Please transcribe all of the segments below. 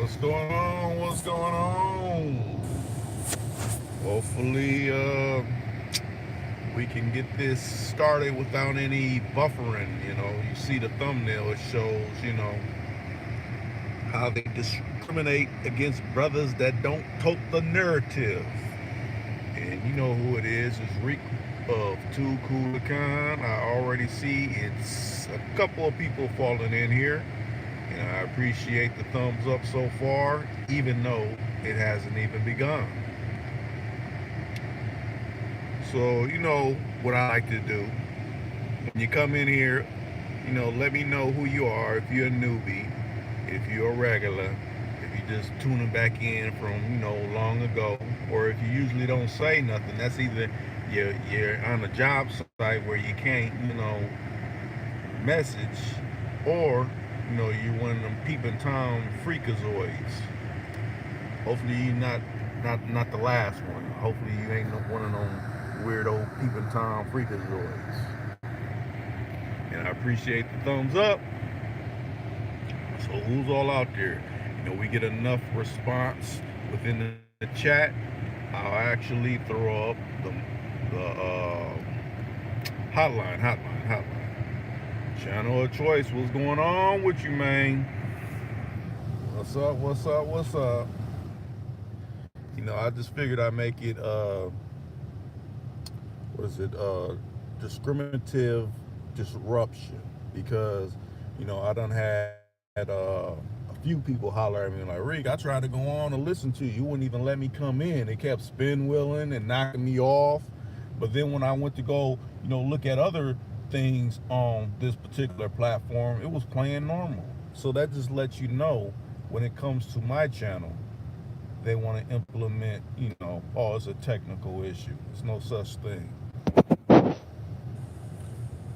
What's going on? What's going on? Hopefully, we can get this started without any buffering. You see the thumbnail, it shows, how they discriminate against brothers that don't tote the narrative. And you know who it is. It's Reek of Too Cool to Con. I already see it's a couple of people falling in here. And I appreciate the thumbs up so far, even though it hasn't even begun. So, what I like to do when you come in here, let me know who you are. If you're a newbie, if you're a regular, if you're just tuning back in from, long ago, or if you usually don't say nothing, that's either you're on a job site where you can't, message, or you're one of them peeping Tom freakazoids. Hopefully you're not the last one. Hopefully you ain't one of them weirdo peeping Tom freakazoids. And I appreciate the thumbs up. So who's all out there? We get enough response within the chat. I'll actually throw up the hotline. Channel of choice. What's going on with you, man? What's up? I just figured I'd make it what is it? Discriminative disruption, because I done had a few people holler at me like, Rick, I tried to go on and listen to you. You wouldn't even let me come in. They kept spin wheeling and knocking me off. But then when I went to go, look at other things on this particular platform, it was playing normal. So that just lets you know, when it comes to my channel, they want to implement, oh, it's a technical issue. There's no such thing.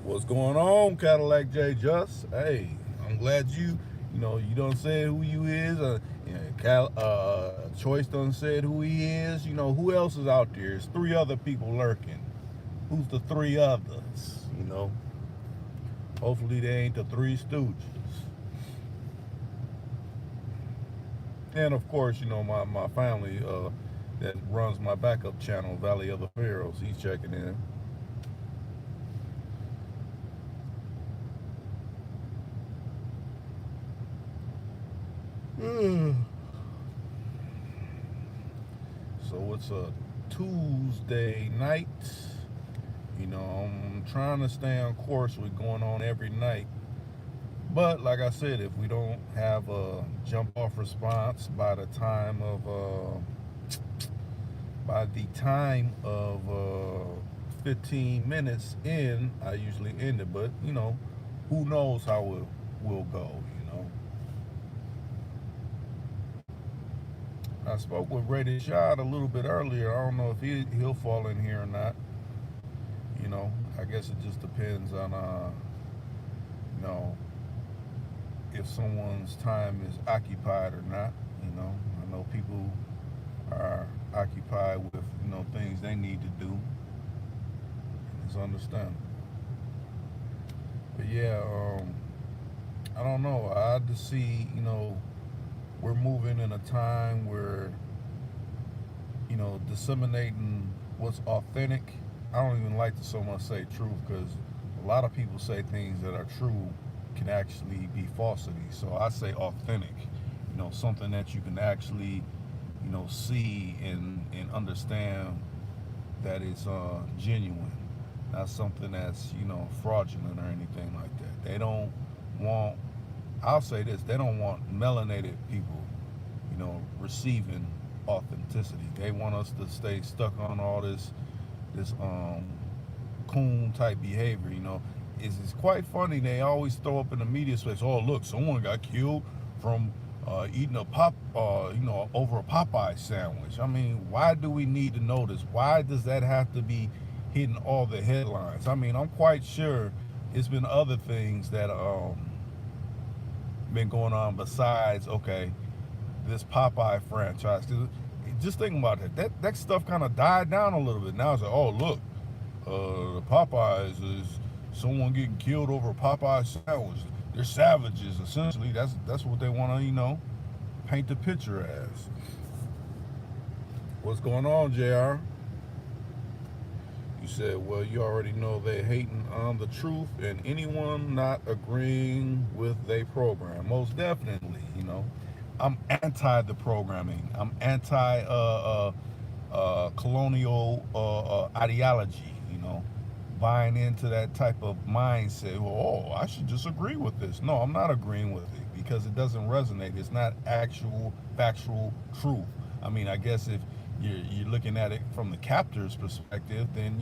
What's going on, Cadillac J Just? Hey, I'm glad you done said who you is. Choice done said who he is. Who else is out there? There's three other people lurking. Who's the three others? Hopefully they ain't the Three Stooges. And of course, my family that runs my backup channel, Valley of the Pharaohs, he's checking in. So it's a Tuesday night. I'm trying to stay on course with going on every night. But like I said, if we don't have a jump off response by the time of 15 minutes in, I usually end it. But who knows how it will go. I spoke with Rated Shot a little bit earlier. I don't know if he'll fall in here or not. I guess it just depends on if someone's time is occupied or not. I know people are occupied with things they need to do. It's understandable. But yeah, I don't know. I just see we're moving in a time where disseminating what's authentic. I don't even like to so much say truth, because a lot of people say things that are true can actually be falsity. So I say authentic, something that you can actually, see and understand that it's genuine, not something that's fraudulent or anything like that. They don't want. I'll say this: they don't want melanated people, receiving authenticity. They want us to stay stuck on all this coon type behavior. It's quite funny. They always throw up in the media space, oh look, someone got killed from eating over a Popeye sandwich. I mean, why do we need to know this? Why does that have to be hitting all the headlines? I mean, I'm quite sure it's been other things that been going on besides, okay, this Popeye franchise. Just thinking about that stuff kind of died down a little bit. Now it's like, oh look, the Popeyes is someone getting killed over a Popeye sandwich. They're savages, essentially. That's what they want to, paint the picture as. What's going on, JR? You said, well, you already know they hating on the truth and anyone not agreeing with their program. Most definitely, I'm anti the programming. I'm anti colonial ideology, buying into that type of mindset. Well, oh, I should just agree with this. No, I'm not agreeing with it because it doesn't resonate. It's not actual, factual truth. I mean, I guess if you're looking at it from the captor's perspective, then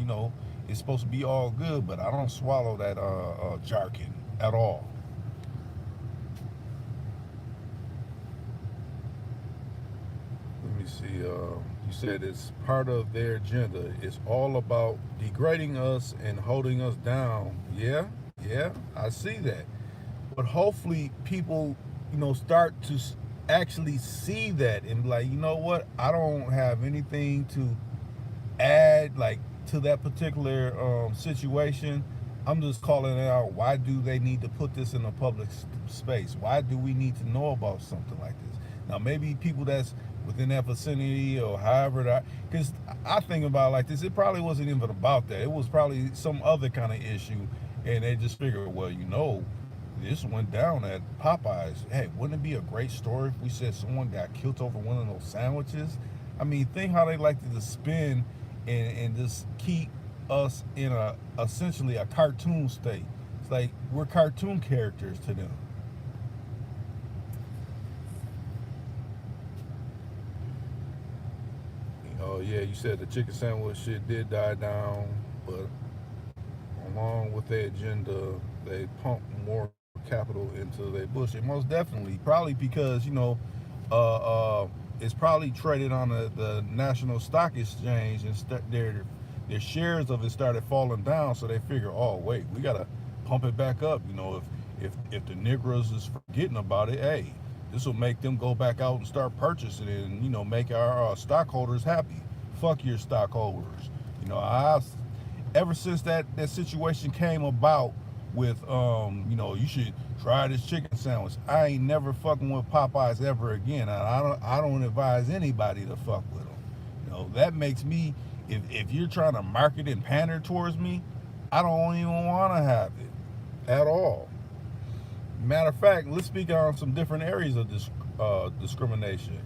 it's supposed to be all good. But I don't swallow that jargon at all. Let me see. You said it's part of their agenda. It's all about degrading us and holding us down. Yeah, I see that. But hopefully people, start to actually see that and be like, you know what? I don't have anything to add, like, to that particular situation. I'm just calling it out. Why do they need to put this in a public space? Why do we need to know about something like this? Now, maybe people that's within that vicinity or however that, because I think about it like this, it probably wasn't even about that. It was probably some other kind of issue, and they just figured, well, this went down at Popeyes. Hey, wouldn't it be a great story if we said someone got killed over one of those sandwiches? I mean, think how they like to just spin and just keep us in essentially a cartoon state. It's like we're cartoon characters to them. Oh yeah, you said the chicken sandwich shit did die down, but along with their agenda, they pump more capital into their bullshit. Most definitely, probably because it's probably traded on the National Stock Exchange, and their shares of it started falling down. So they figure, oh wait, we gotta pump it back up. If the Negroes is forgetting about it, hey, this will make them go back out and start purchasing it, and make our stockholders happy. Fuck your stockholders. I ever since that situation came about with you should try this chicken sandwich. I ain't never fucking with Popeyes ever again. I don't advise anybody to fuck with them. That makes me, if you're trying to market and pander towards me, I don't even want to have it at all. Matter of fact, let's speak on some different areas of this discrimination.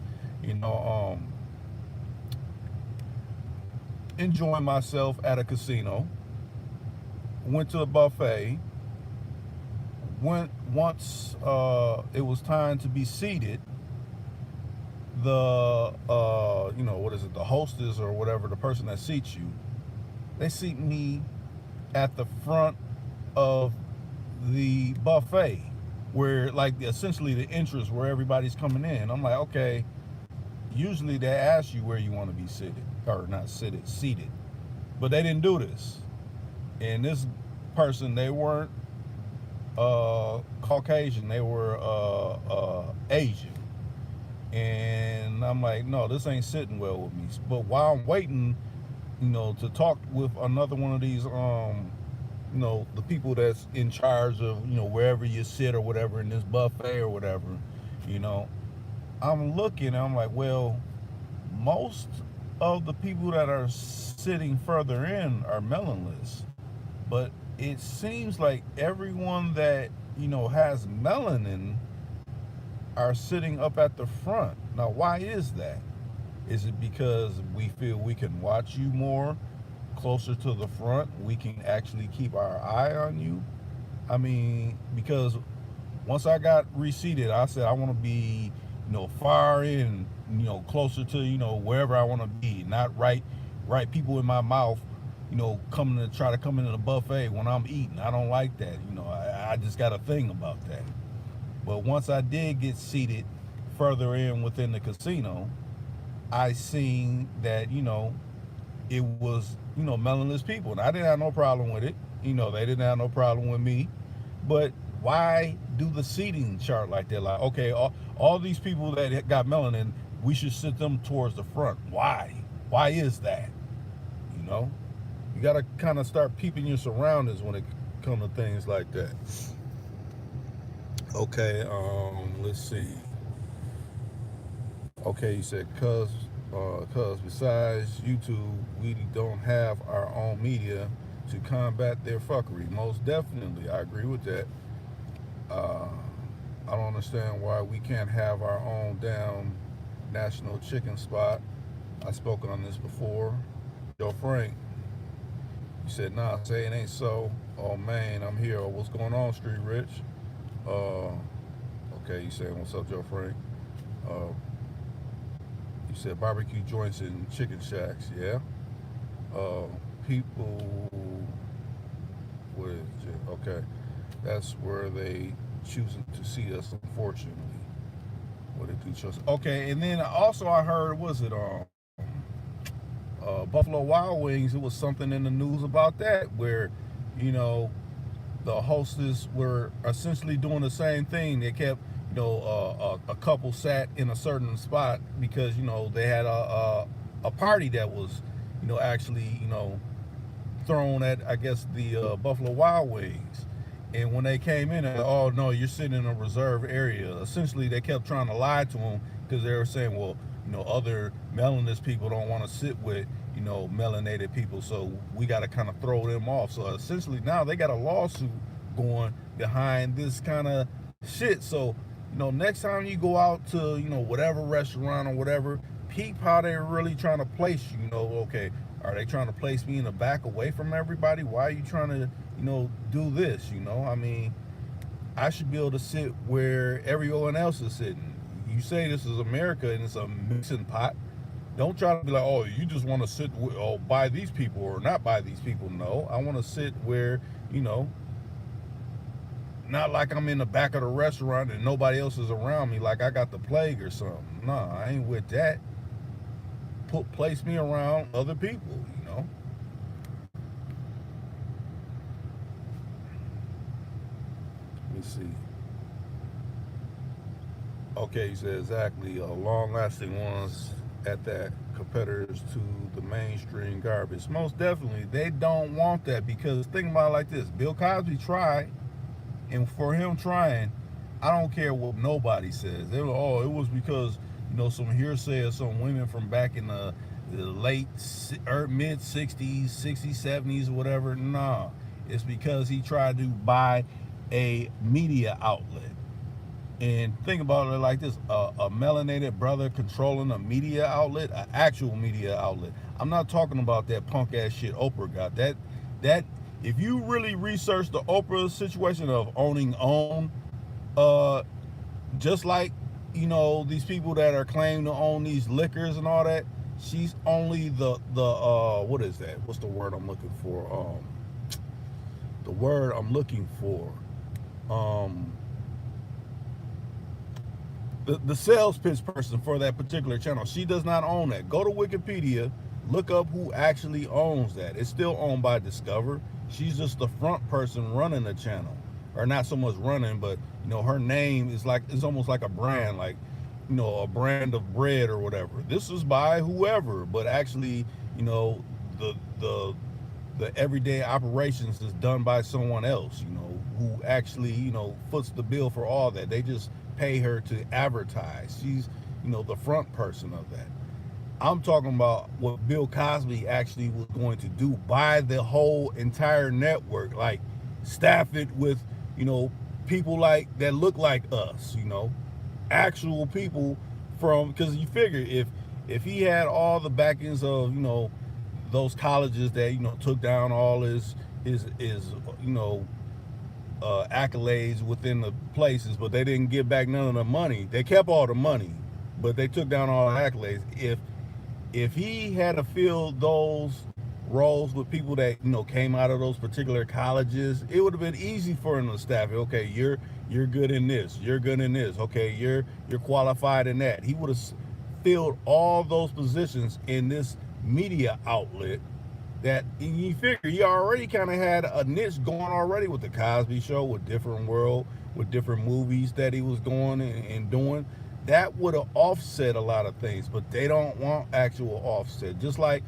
Enjoying myself at a casino. Went to a buffet. Once it was time to be seated, the what is it, the hostess or whatever, the person that seats you, they seat me at the front of the buffet, where, like, essentially the entrance where everybody's coming in. I'm like, okay, usually they ask you where you want to be seated, or not seated, but they didn't do this. And this person, they weren't Caucasian, they were Asian. And I'm like, no, this ain't sitting well with me. But while I'm waiting, to talk with another one of these, the people that's in charge of, wherever you sit or whatever in this buffet or whatever, I'm looking and I'm like, well, most of the people that are sitting further in are melonless. But it seems like everyone that, has melanin are sitting up at the front. Now, why is that? Is it because we feel we can watch you more closer to the front? We can actually keep our eye on you? I mean, because once I got reseated, I said I want to be, far in, closer to, wherever I want to be, not right people in my mouth, coming to try to come into the buffet when I'm eating. I don't like that. I just got a thing about that. But once I did get seated further in within the casino, I seen that, it was, melonless people. And I didn't have no problem with it. They didn't have no problem with me. But why do the seating chart like that? Like, okay, all these people that got melanin, we should sit them towards the front. Why? Why is that? You got to kind of start peeping your surroundings when it comes to things like that. Okay, let's see. Okay, you said cause besides YouTube, we don't have our own media to combat their fuckery. Most definitely, I agree with that. Uh, I don't understand why we can't have our own damn national chicken spot. I've spoken on this before. Joe Frank, you said, nah, say it ain't so. Oh man, I'm here. Oh, what's going on, Street Rich? Uh, okay, you said, what's up, Joe Frank? Uh, you said barbecue joints and chicken shacks, yeah? Uh, people with, okay, that's where they choosing to see us, unfortunately. What they do choose. Okay, and then also I heard, was it Buffalo Wild Wings? It was something in the news about that where, you know, the hostess were essentially doing the same thing. They kept, a couple sat in a certain spot because they had a party that was, actually thrown at, I guess, the Buffalo Wild Wings. And when they came in, oh no, you're sitting in a reserved area. Essentially, they kept trying to lie to them because they were saying, well, other melanist people don't want to sit with, melanated people, so we got to kind of throw them off. So essentially, now they got a lawsuit going behind this kind of shit. So, next time you go out to, whatever restaurant or whatever, peep how they're really trying to place you. Okay, are they trying to place me in the back away from everybody? Why are you trying to, do this? I mean, I should be able to sit where everyone else is sitting. You say this is America and it's a mixing pot. Don't try to be like, oh, you just want to sit by these people or not by these people. No, I want to sit where, not like I'm in the back of the restaurant and nobody else is around me like I got the plague or something. Nah, I ain't with that. Place me around other people. Let me see. Okay, you said exactly. Long-lasting ones at that, competitors to the mainstream garbage. Most definitely, they don't want that because think about it like this: Bill Cosby tried, and for him trying, I don't care what nobody says. They were, oh, it was because some hearsay of some women from back in the late or mid '60s, '60s, '70s, or whatever. Nah, it's because he tried to buy a media outlet. And think about it like this: a melanated brother controlling a media outlet, an actual media outlet. I'm not talking about that punk ass shit Oprah got. That if you really research the Oprah situation of owning OWN, uh, just like these people that are claiming to own these liquors and all that, she's only the what is that? What's the word I'm looking for? The word I'm looking for. The sales pitch person for that particular channel. She does not own that. Go to Wikipedia, look up who actually owns that. It's still owned by Discover. She's just the front person running the channel, or not so much running, but her name is like, it's almost like a brand, like a brand of bread or whatever. This is by whoever, but actually the the everyday operations is done by someone else, who actually, foots the bill for all that. They just pay her to advertise. She's, the front person of that. I'm talking about what Bill Cosby actually was going to do, buy the whole entire network, like staff it with, people like that look like us, actual people from, because you figure if he had all the backings of, those colleges that took down all his accolades within the places, but they didn't give back none of the money. They kept all the money, but they took down all the accolades. If he had to fill those roles with people that came out of those particular colleges, it would have been easy for him to staff it. Okay, you're good in this, you're good in this. Okay, you're qualified in that. He would have filled all those positions in this media outlet that you figure he already kind of had a niche going already with the Cosby Show, with Different World, with different movies that he was going and doing. That would have offset a lot of things, but they don't want actual offset. Just like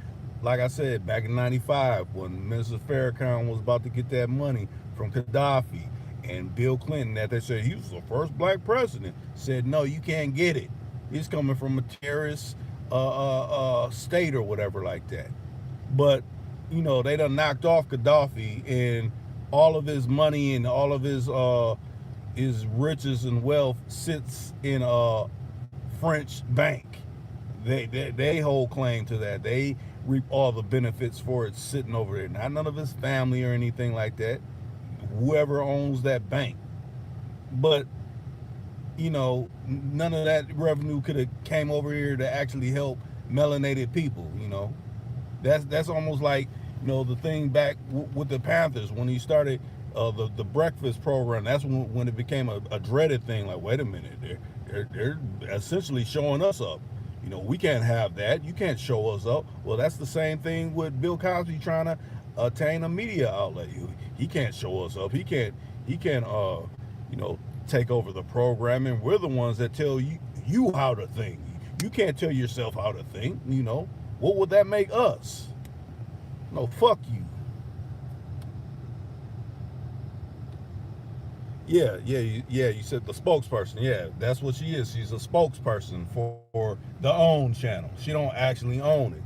I said, back in '95 when Minister Farrakhan was about to get that money from Gaddafi, and Bill Clinton, that they said he was the first black president, said, no, you can't get it. He's coming from a terrorist state or whatever like that. But they done knocked off Gaddafi, and all of his money and all of his riches and wealth sits in a French bank. They hold claim to that. They reap all the benefits for it sitting over there. Not none of his family or anything like that. Whoever owns that bank. But none of that revenue could have came over here to actually help melanated people. That's almost like the thing back with the Panthers when he started the breakfast program. That's when it became a dreaded thing. Like, wait a minute, they're essentially showing us up. We can't have that. You can't show us up. Well, that's the same thing with Bill Cosby trying to attain a media outlet. He can't show us up. He can't take over the programming. We're the ones that tell you how to think. You can't tell yourself how to think. What would that make us? No, fuck you. Yeah. You said the spokesperson. Yeah, that's what she is. She's a spokesperson for the OWN channel. She don't actually own it.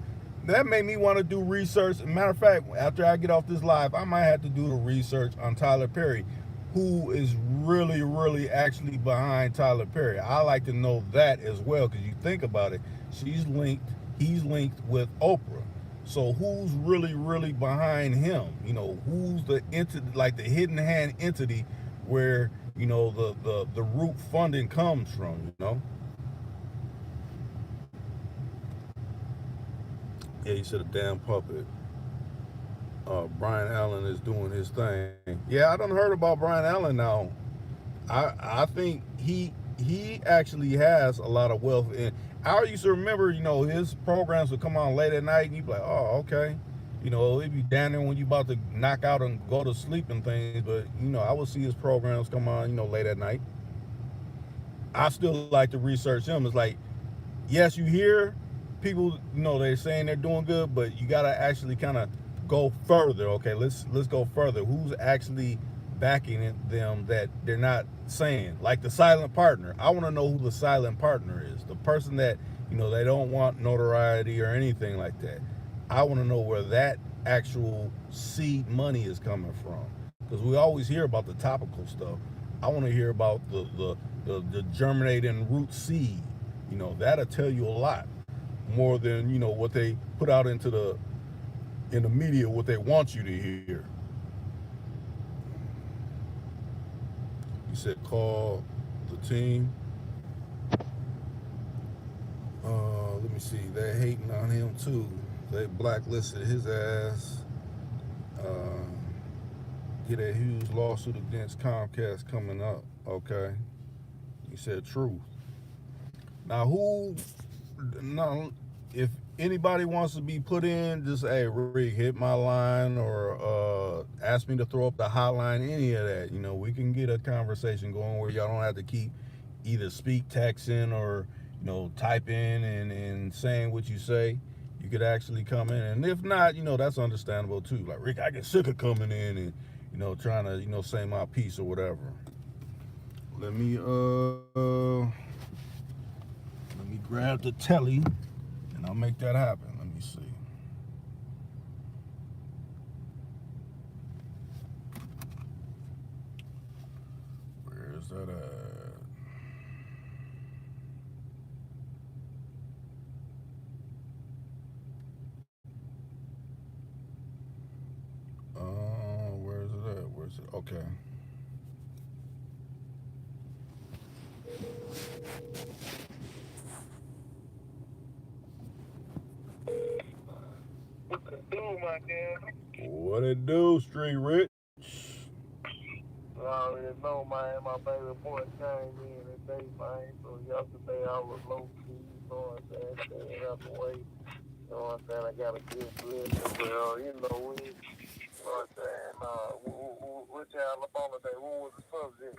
That made me want to do research. Matter of fact, after I get off this live, I might have to do the research on Tyler Perry, who is really, really actually behind Tyler Perry. I like to know that as well, because you think about it, he's linked with Oprah. So who's really, really behind him? Who's the entity, like the hidden hand entity, where the root funding comes from? Yeah, he said a damn puppet. Brian Allen is doing his thing. Yeah, I done heard about Brian Allen now. I think he actually has a lot of wealth. And I used to remember, his programs would come on late at night, and you'd be like, oh, okay. It'd be down there when you about to knock out and go to sleep and things. But I would see his programs come on, late at night. I still like to research him. It's like, yes, you hear people, they're saying they're doing good, but you gotta actually kind of go further. Okay, let's go further. Who's actually backing them that they're not saying? Like the silent partner. I want to know who the silent partner is. The person that they don't want notoriety or anything like that. I want to know where that actual seed money is coming from, because we always hear about the topical stuff. I want to hear about the germinating root seed. That'll tell you a lot more than what they put out in the media, what they want you to hear. You said call the team. Let me see. They're hating on him too. They blacklisted his ass. Get a huge lawsuit against Comcast coming up. Okay. You said truth. Now if anybody wants to be put in, just Rick, hit my line or ask me to throw up the hotline, any of that. We can get a conversation going where y'all don't have to keep either speak texting or type in and saying what you say. You could actually come in, and if not, that's understandable too. Like, Rick, I get sick of coming in and trying to say my piece or whatever. Let me grab the telly, and I'll make that happen. Let me see. Where is that at? Where is it at? Where is it? Okay. What it do, my damn? What it do, Street Rich? I already know, man. My baby boy came in today, man. So yesterday I was low key, you know what I'm saying, staying out the way. You know what I'm saying? I got a good blessing, well, you know what I'm saying? What y'all up on today? What was the subject?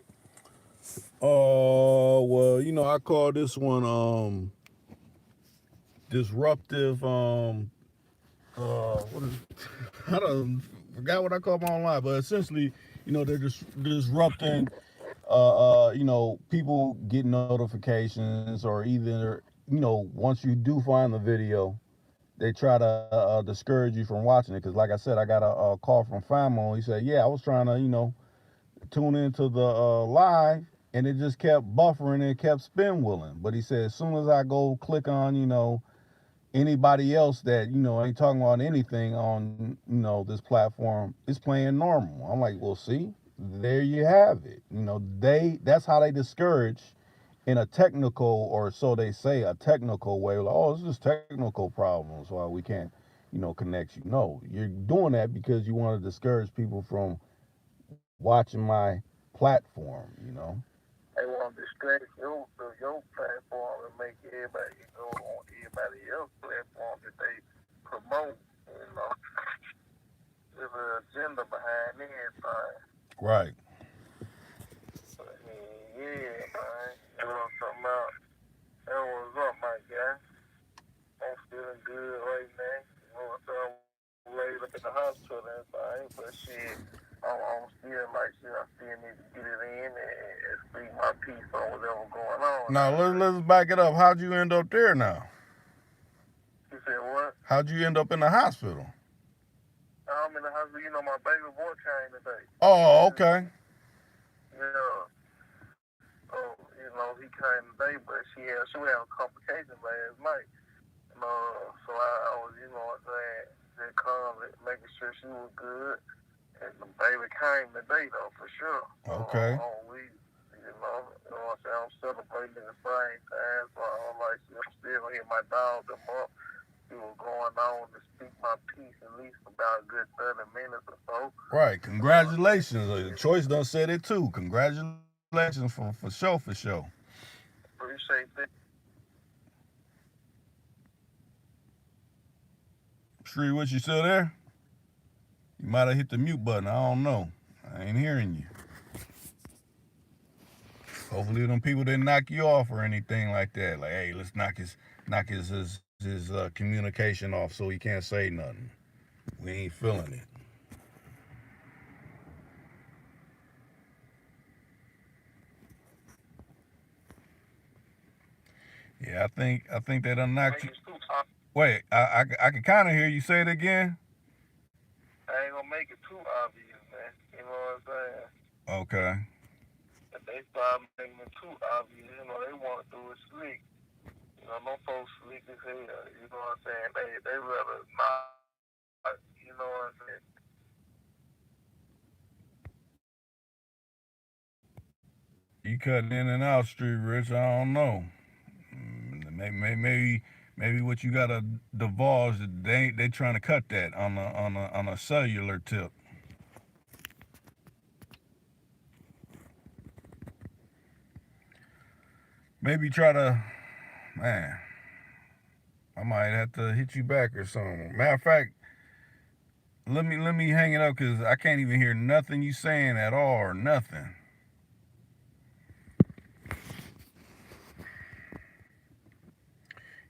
Well, I call this one disruptive what is I don't forgot what I call them online, but essentially, they're disrupting people get notifications, or either, once you do find the video, they try to discourage you from watching it. Because, like I said, I got a call from Famo. He said, "Yeah, I was trying to, tune into the live, and it just kept buffering and it kept spin wheeling." But he said, as soon as I go click on, anybody else that ain't talking about anything on this platform, it's playing normal. I'm like, well, see, there you have it. That's how they discourage in a technical, or so they say, a technical way. Like, oh, it's just technical problems why we can't connect you. No, you're doing that because you want to discourage people from watching my platform. They want to distract your platform and make everybody go on everybody else's platform that they promote. You know, there's an agenda behind everything. Right. But, yeah, man. You know what I'm talking about? That was up, my guy. I'm feeling good right now. You know what I'm saying? I'm laid up in the hospital and everything, but shit, I'm still like, shit, I still need to get it in and speak my piece on whatever going on. Now let's back it up. How'd you end up there now? You said what? How'd you end up in the hospital? I'm in the hospital. You know, my baby boy came today. Oh, okay. Yeah. So, he came today, but she had a complication last night. So I was, what I'm saying, just calm, making sure she was good. And the baby came today, though, for sure. Okay. What I'm saying, I'm celebrating at the same time. So I'm like, I'm still gonna hit my dog them up. He was going on to speak my piece at least about a good 30 minutes or so. Right. Congratulations. Choice done said it too. Congratulations for sure. Appreciate that. Shree, what, you still there? You might have hit the mute button. I don't know. I ain't hearing you. Hopefully them people didn't knock you off or anything like that. Like, hey, let's knock his communication off so he can't say nothing. We ain't feeling it. Yeah, I think they done knocked you. Wait, I can kind of hear you. Say it again. I ain't gonna make it too obvious, man. You know what I'm saying? Okay. If they start making it too obvious, they want to do it slick. No folks slick as hell. You know what I'm saying? They rather not. You know what I'm saying? You cutting in and out, Street Rich. I don't know. Maybe what you gotta divulge, they trying to cut that on a cellular tip. Maybe try to, man. I might have to hit you back or something. Matter of fact, let me hang it up because I can't even hear nothing you saying at all or nothing.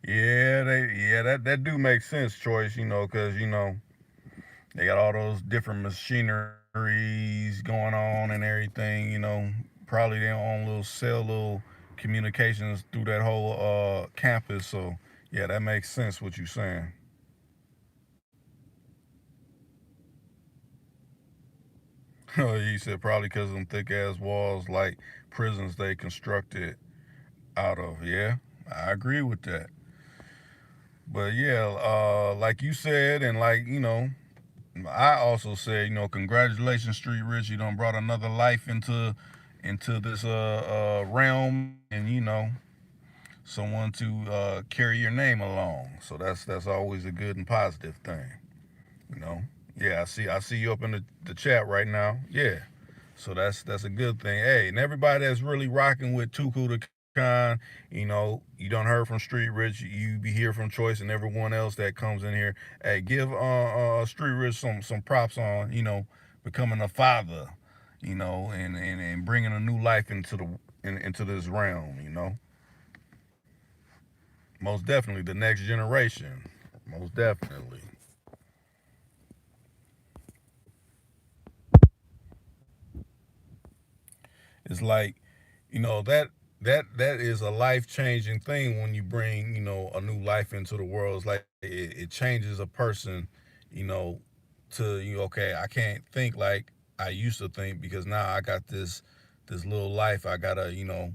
That do make sense, Choice. Because they got all those different machineries going on and everything. Probably their own little little communications through that whole campus. So yeah, that makes sense what you're saying. You said probably because of them thick ass walls, like prisons they constructed out of. Yeah, I agree with that. But yeah, like you said, and like I also said, congratulations, Street Rich. You done brought another life into this realm, and someone to carry your name along. So that's always a good and positive thing. You know. Yeah, I see you up in the chat right now. Yeah. So that's a good thing. Hey, and everybody that's really rocking with Tuku the Khan, you done heard from Street Rich, you be here from Choice, and everyone else that comes in here. Hey, give Street Rich some props on becoming a father, and bringing a new life into this realm. Most definitely the next generation. Most definitely. It's like, that is a life changing thing when you bring a new life into the world. It's like it changes a person, you know, to you. Okay, I can't think like I used to think because now I got this little life I gotta you know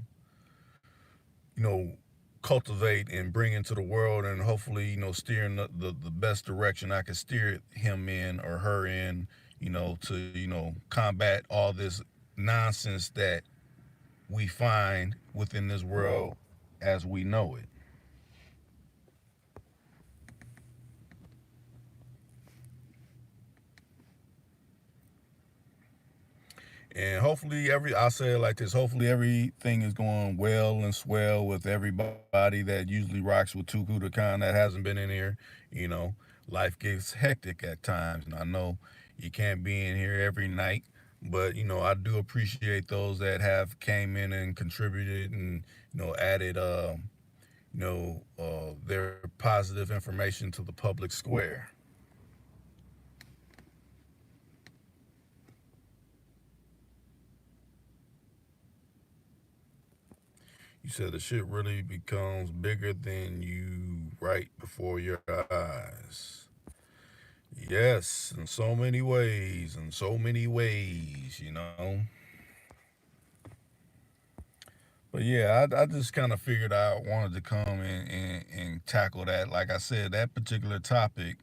cultivate and bring into the world, and hopefully steer in the best direction I can steer him in or her in, to combat all this nonsense that we find within this world as we know it. And hopefully I'll say it like this, hopefully everything is going well and swell with everybody that usually rocks with Tuku the Khan that hasn't been in here. You know, life gets hectic at times, and I know you can't be in here every night, but I do appreciate those that have came in and contributed and added their positive information to the public square. You said the shit really becomes bigger than you right before your eyes. Yes, in so many ways, in so many ways. But yeah, I just kind of figured I wanted to come and tackle that. Like I said, that particular topic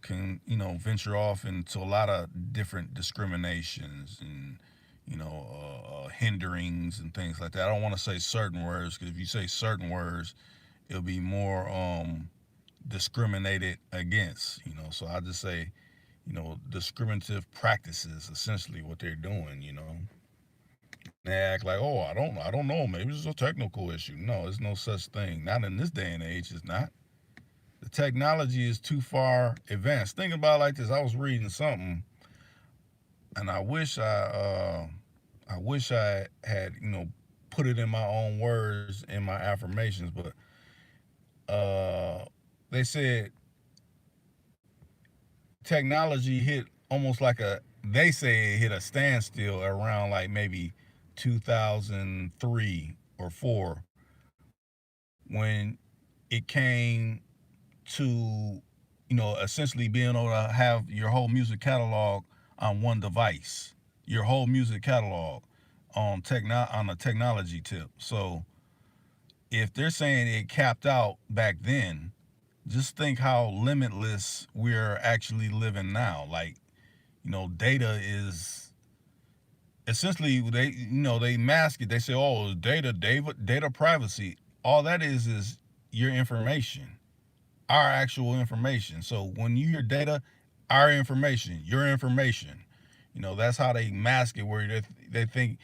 can, venture off into a lot of different discriminations and, hinderings and things like that. I don't want to say certain words because if you say certain words, it'll be more discriminated against, So I just say, discriminative practices, essentially what they're doing. They act like, oh, I don't know, maybe it's a technical issue. No, there's no such thing. Not in this day and age, it's not. The technology is too far advanced. Think about it like this. I was reading something, and I wish I had put it in my own words in my affirmations, but uh, they said technology hit almost like a. They say it hit a standstill around like maybe 2003 or four when it came to essentially being able to have your whole music catalog on one device, your whole music catalog on a technology tip. So if they're saying it capped out back then, just think how limitless we're actually living now. Like, data is essentially they mask it. They say, oh, data privacy. All that is your information, our actual information. So when you hear data, our information, your information, that's how they mask it. Where they think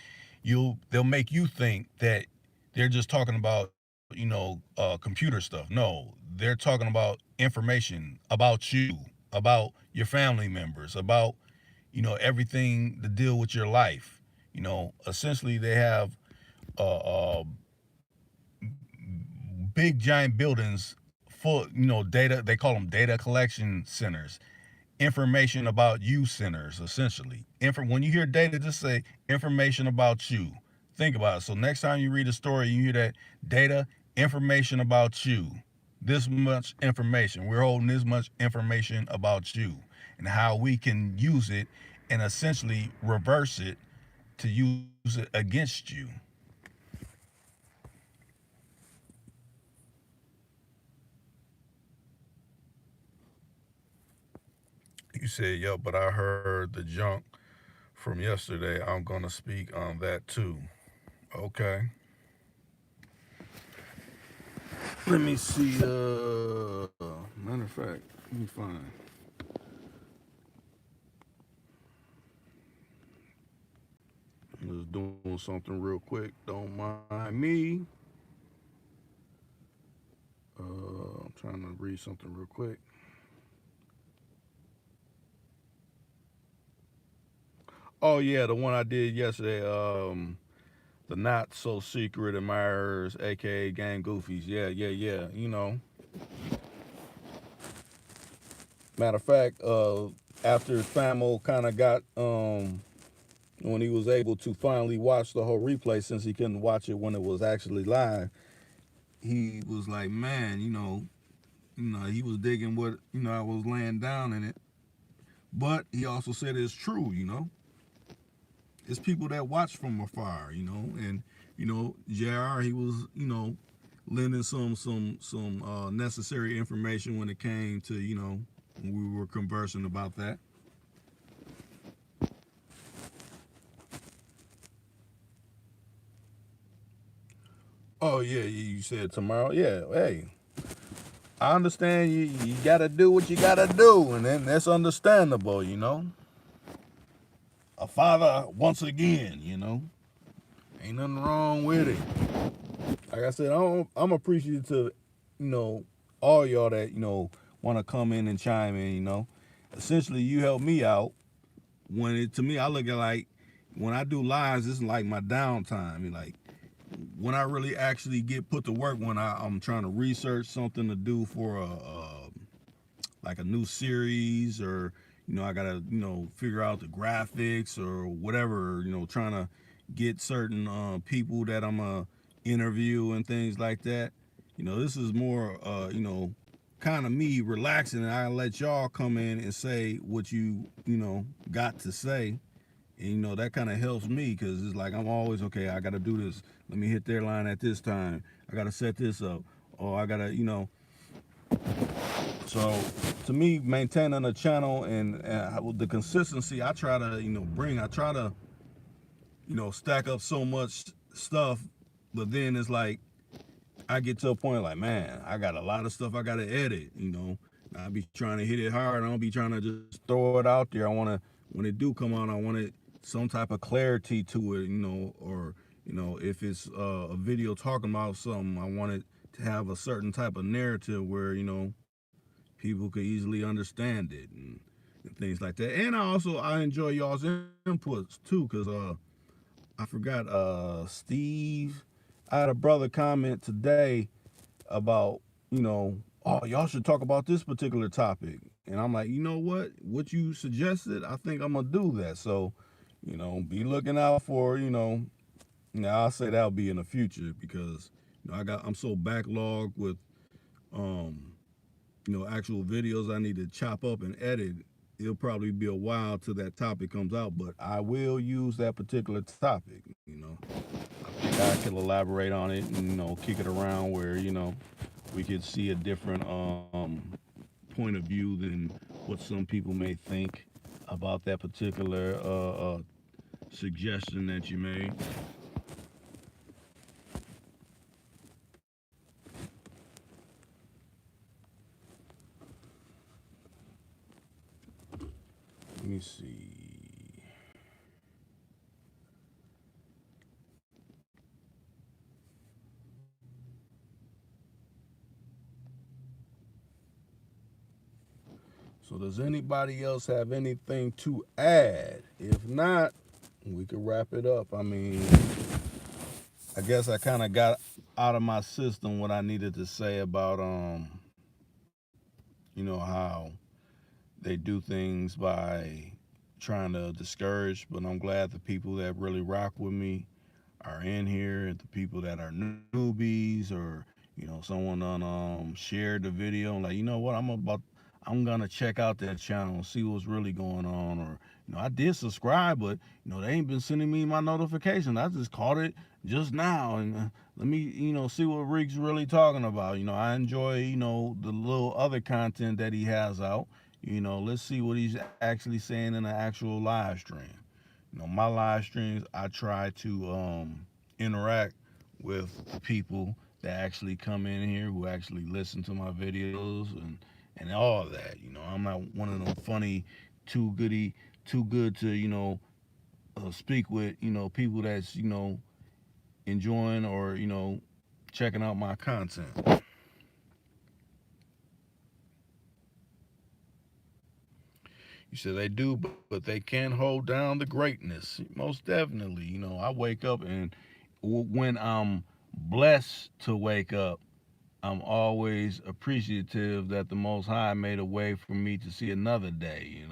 they'll make you think that they're just talking about computer stuff. No, they're talking about information about you, about your family members, about everything to deal with your life. Essentially they have big giant buildings full data. They call them data collection centers, information about you centers, essentially. When you hear data, just say information about you. Think about it. So next time you read a story, you hear that data, information about you. This much information. We're holding this much information about you and how we can use it and essentially reverse it to use it against you. You said, yo, but I heard the junk from yesterday. I'm going to speak on that too. Okay. Let me see. Matter of fact, let me find. I'm just doing something real quick. Don't mind me. I'm trying to read something real quick. Oh yeah, the one I did yesterday. The not so secret admirers, aka gang goofies. Yeah, yeah, yeah. Matter of fact, after Famo kind of got when he was able to finally watch the whole replay, since he couldn't watch it when it was actually live, he was like, man, he was digging what I was laying down in it. But he also said it's true, it's people that watch from afar, and Jr. He was lending some necessary information when it came to when we were conversing about that. Oh yeah, you said tomorrow. Yeah, hey, I understand you gotta do what you gotta do, and then that's understandable, A father once again, ain't nothing wrong with it. Like I said, I'm appreciative, you know, all y'all that want to come in and chime in. Essentially, you help me out. To me, I look at like when I do lives, it's like my downtime. Like when I really actually get put to work, when I'm trying to research something to do for like a new series, or I gotta figure out the graphics or whatever, trying to get certain people that I'm interview and things like that. This is more kind of me relaxing, and I let y'all come in and say what got to say. And that kind of helps me, because it's like I'm always, okay, I gotta do this, let me hit their line at this time, I gotta set this up, or I gotta so to me, maintaining a channel and the consistency I try to bring, I try to stack up so much stuff, but then it's like I get to a point like, man, I got a lot of stuff I gotta edit. I be trying to hit it hard. I don't be trying to just throw it out there. I want to, when it do come out, I want it some type of clarity to it, or if it's a video talking about something, I want it to have a certain type of narrative where people could easily understand it, and things like that. And I enjoy y'all's inputs too, because I forgot Steve. I had a brother comment today about oh, y'all should talk about this particular topic, and I'm like, what you suggested, I think I'm gonna do that. So be looking out for now. I'll say that'll be in the future, because I'm so backlogged with um actual videos I need to chop up and edit. It'll probably be a while till that topic comes out, but I will use that particular topic. I think I could elaborate on it and kick it around where we could see a different point of view than what some people may think about that particular suggestion that you made. Let me see. So does anybody else have anything to add? If not, we could wrap it up. I mean, I guess I kind of got out of my system what I needed to say about how they do things by trying to discourage, but I'm glad the people that really rock with me are in here, and the people that are newbies, or someone on shared the video and like, what, I'm gonna check out that channel and see what's really going on. Or I did subscribe, but they ain't been sending me my notifications. I just caught it just now, and let me see what Rick's really talking about. I enjoy the little other content that he has out. Let's see what he's actually saying in an actual live stream. My live streams, I try to interact with people that actually come in here, who actually listen to my videos, and all of that. I'm not one of them funny, too good to speak with people that's enjoying or checking out my content. You said they do, but they can't hold down the greatness. Most definitely. I wake up, and when I'm blessed to wake up, I'm always appreciative that the Most High made a way for me to see another day.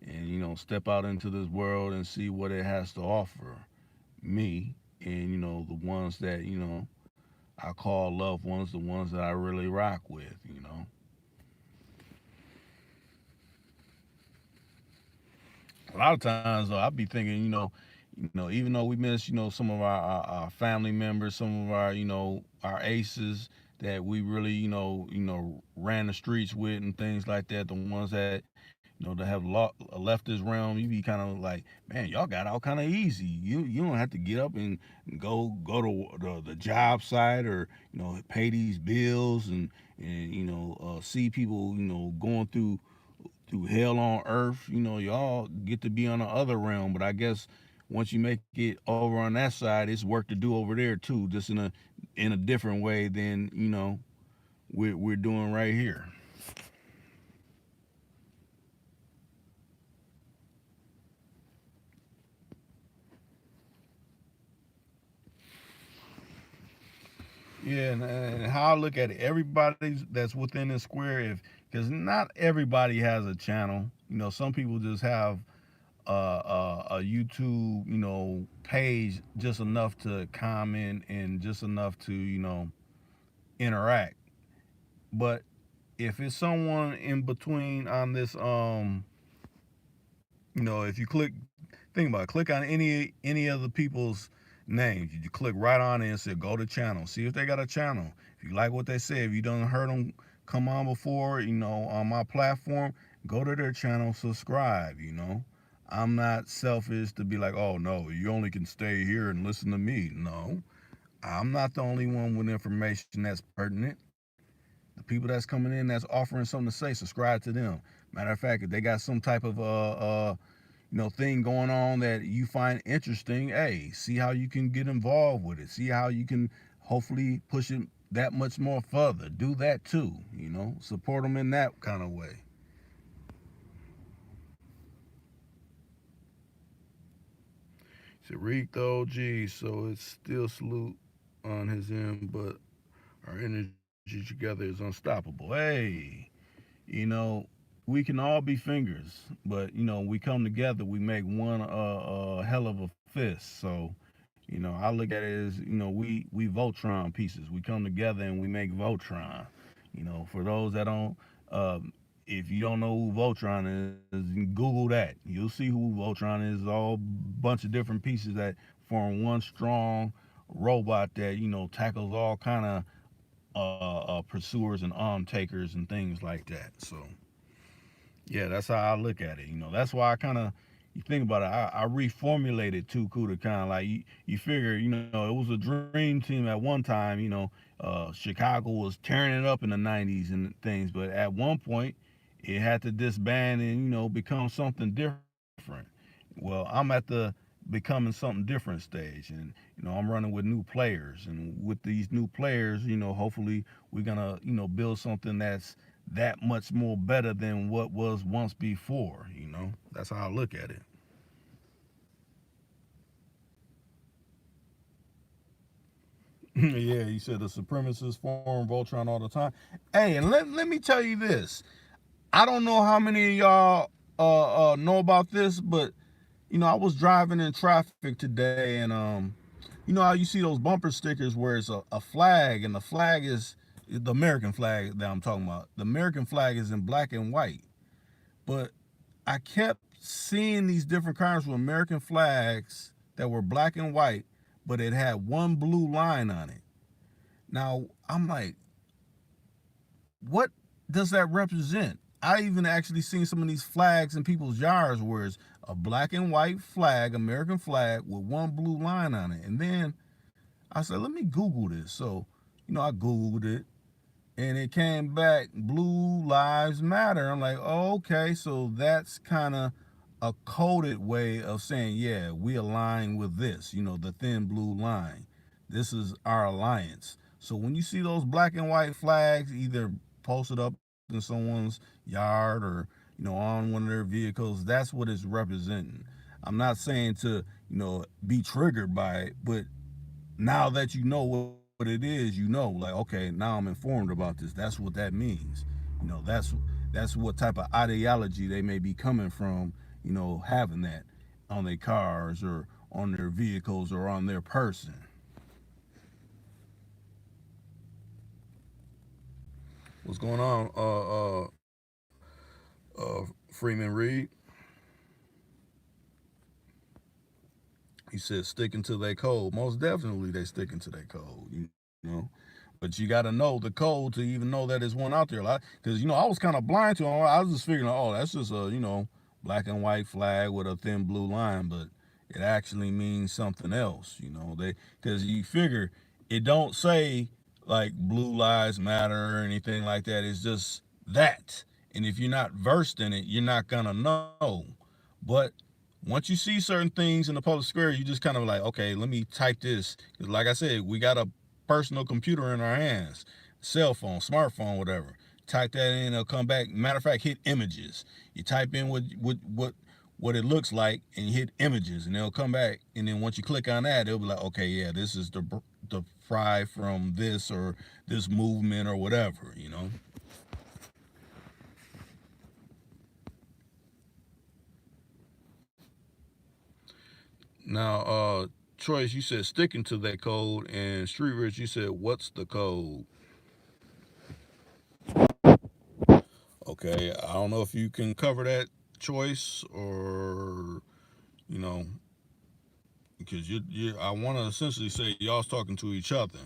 and step out into this world and see what it has to offer me, and the ones that I call loved ones, the ones that I really rock with. A lot of times though, I be thinking, even though we miss, some of our family members, some of our aces that we really, ran the streets with and things like that, the ones that, that have left this realm, you be kind of like, man, y'all got out kind of easy. You don't have to get up and go to the job site, or pay these bills, and see people going through hell on earth. Y'all get to be on the other realm. But I guess once you make it over on that side, it's work to do over there too, just in a different way than we're doing right here. Yeah, and how I look at it, everybody that's within the square, if because not everybody has a channel. Some people just have a YouTube, page, just enough to comment and just enough to interact. But if it's someone in between on this, if you think about it, click on any of the people's names. You click right on it and say go to channel. See if they got a channel. If you like what they say, if you don't heard them come on before, on my platform, go to their channel, subscribe. I'm not selfish to be like, oh no, you only can stay here and listen to me. No, I'm not the only one with information that's pertinent. The people that's coming in that's offering something to say, subscribe to them. Matter of fact, if they got some type of thing going on that you find interesting, hey, see how you can get involved with it. See how you can hopefully push it that much more further. Do that too. Support them in that kind of way. So Reek the OG, so it's still salute on his end, but our energy together is unstoppable. Hey, you know, we can all be fingers, but we come together, we make one hell of a fist. So, I look at it as we Voltron pieces. We come together and we make Voltron. For those that don't, if you don't know who Voltron is, Google that. You'll see who Voltron is. All bunch of different pieces that form one strong robot that tackles all kind of pursuers and arm takers and things like that. So yeah, that's how I look at it. That's why I kind of, you think about it, I reformulated Too Cool to kind of like, you figure, it was a dream team at one time. Chicago was tearing it up in the '90s and things, but at one point it had to disband and become something different. Well, I'm at the becoming something different stage, and I'm running with new players, and with these new players, hopefully we're gonna build something that's that much more better than what was once before. That's how I look at it. Yeah, you said the supremacists form Voltron all the time. Hey, and let me tell you this. I don't know how many of y'all know about this, but I was driving in traffic today, and how you see those bumper stickers where it's a flag, and the flag is the American flag that I'm talking about. The American flag is in black and white, but I kept seeing these different cars with American flags that were black and white, but it had one blue line on it. Now I'm like, what does that represent? I even actually seen some of these flags in people's yards where it's a black and white flag, American flag, with one blue line on it. And then I said, let me Google this. So, I Googled it, and it came back Blue Lives Matter. I'm like, oh, okay, so that's kind of a coded way of saying, yeah, we align with this, the thin blue line. This is our alliance. So when you see those black and white flags either posted up in someone's yard, or on one of their vehicles, that's what it's representing. I'm not saying to be triggered by it, but now that you know what it is, like, okay, now I'm informed about this. That's what that means. That's what type of ideology they may be coming from. having that on their cars or on their vehicles or on their person. What's going on, Freeman Reed? He said sticking to their code. Most definitely, they sticking to their code. But you got to know the code to even know that there's one out there. Because I was kind of blind to it. I was just figuring, oh, that's just a black and white flag with a thin blue line, but it actually means something else. They because you figure it don't say like blue lives matter or anything like that. It's just that. And if you're not versed in it, you're not gonna know. But once you see certain things in the public square, you just kind of like, okay, let me type this. Because like I said, we got a personal computer in our hands, cell phone, smartphone, whatever. Type that in, it'll come back. Matter of fact, hit images. You type in what it looks like, and you hit images, and it'll come back. And then once you click on that, it'll be like, okay, yeah, this is the fry from this or this movement or whatever. Now, Choice, you said sticking to that code, and Street Rich, you said what's the code? Okay, I don't know if you can cover that, Choice, or you know, because I want to essentially say y'all's talking to each other.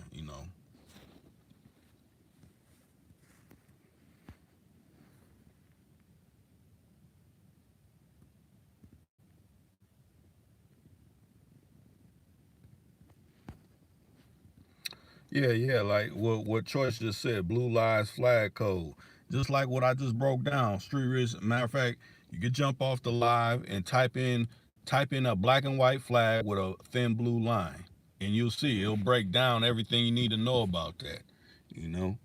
Yeah, like what Choice just said, Blue Lives Flag Code. Just like what I just broke down, Street Rich. Matter of fact, you could jump off the live and type in a black and white flag with a thin blue line, and you'll see it'll break down everything you need to know about that. You know,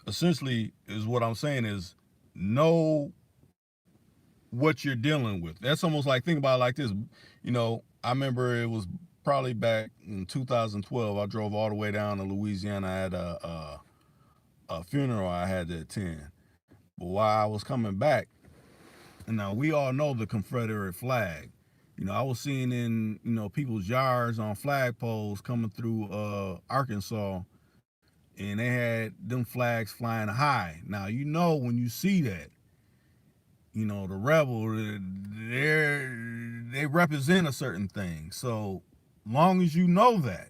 essentially, is what I'm saying is know what you're dealing with. That's almost like think about it like this. I remember it was probably back in 2012. I drove all the way down to Louisiana. I had a funeral I had to attend. But while I was coming back, and now we all know the Confederate flag. I was seeing in people's yards on flagpoles coming through Arkansas, and they had them flags flying high. Now when you see that, the rebel, they represent a certain thing. So long as you know that,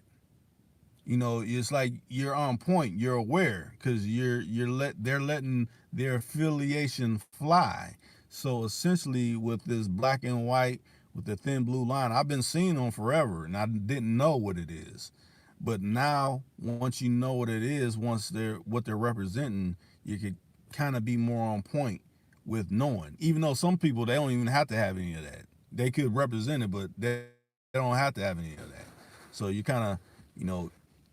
it's like you're on point, you're aware, because they're letting their affiliation fly. So essentially, with this black and white with the thin blue line, I've been seeing them forever, and I didn't know what it is. But now, once you know what it is, once they're representing, you could kind of be more on point with knowing. Even though some people they don't even have to have any of that. They could represent it, but they don't have to have any of that. So you kind of, you know,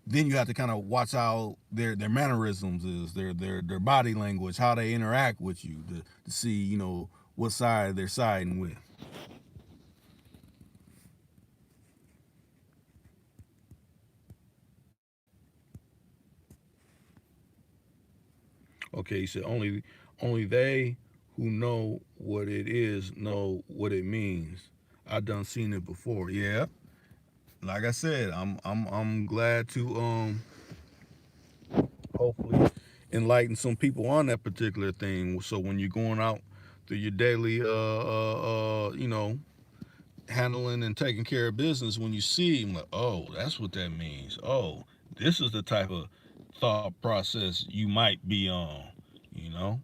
then you have to kind of watch how their mannerisms is, their body language, how they interact with you to see what side they're siding with. Okay, so only they who know what it is know what it means. I done seen it before. Yeah, like I said, I'm glad to hopefully enlighten some people on that particular thing. So when you're going out through your daily handling and taking care of business, when you see them, like, oh, that's what that means. Oh, this is the type of thought process you might be on. You know,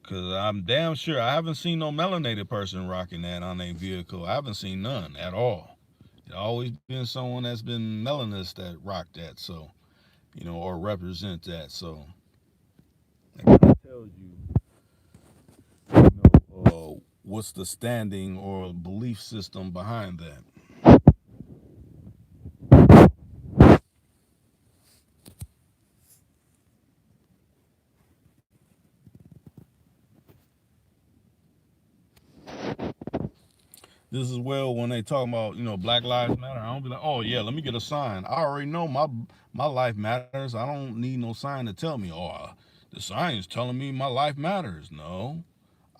because I'm damn sure I haven't seen no melanated person rocking that on their vehicle. I haven't seen none at all. It's always been someone that's been melanist that rocked that. So or represent that. So that kind of tells what's the standing or belief system behind that. This is well when they talk about Black Lives Matter. I don't be like, oh yeah, let me get a sign. I already know my life matters. I don't need no sign to tell me. Oh, the sign is telling me my life matters. No,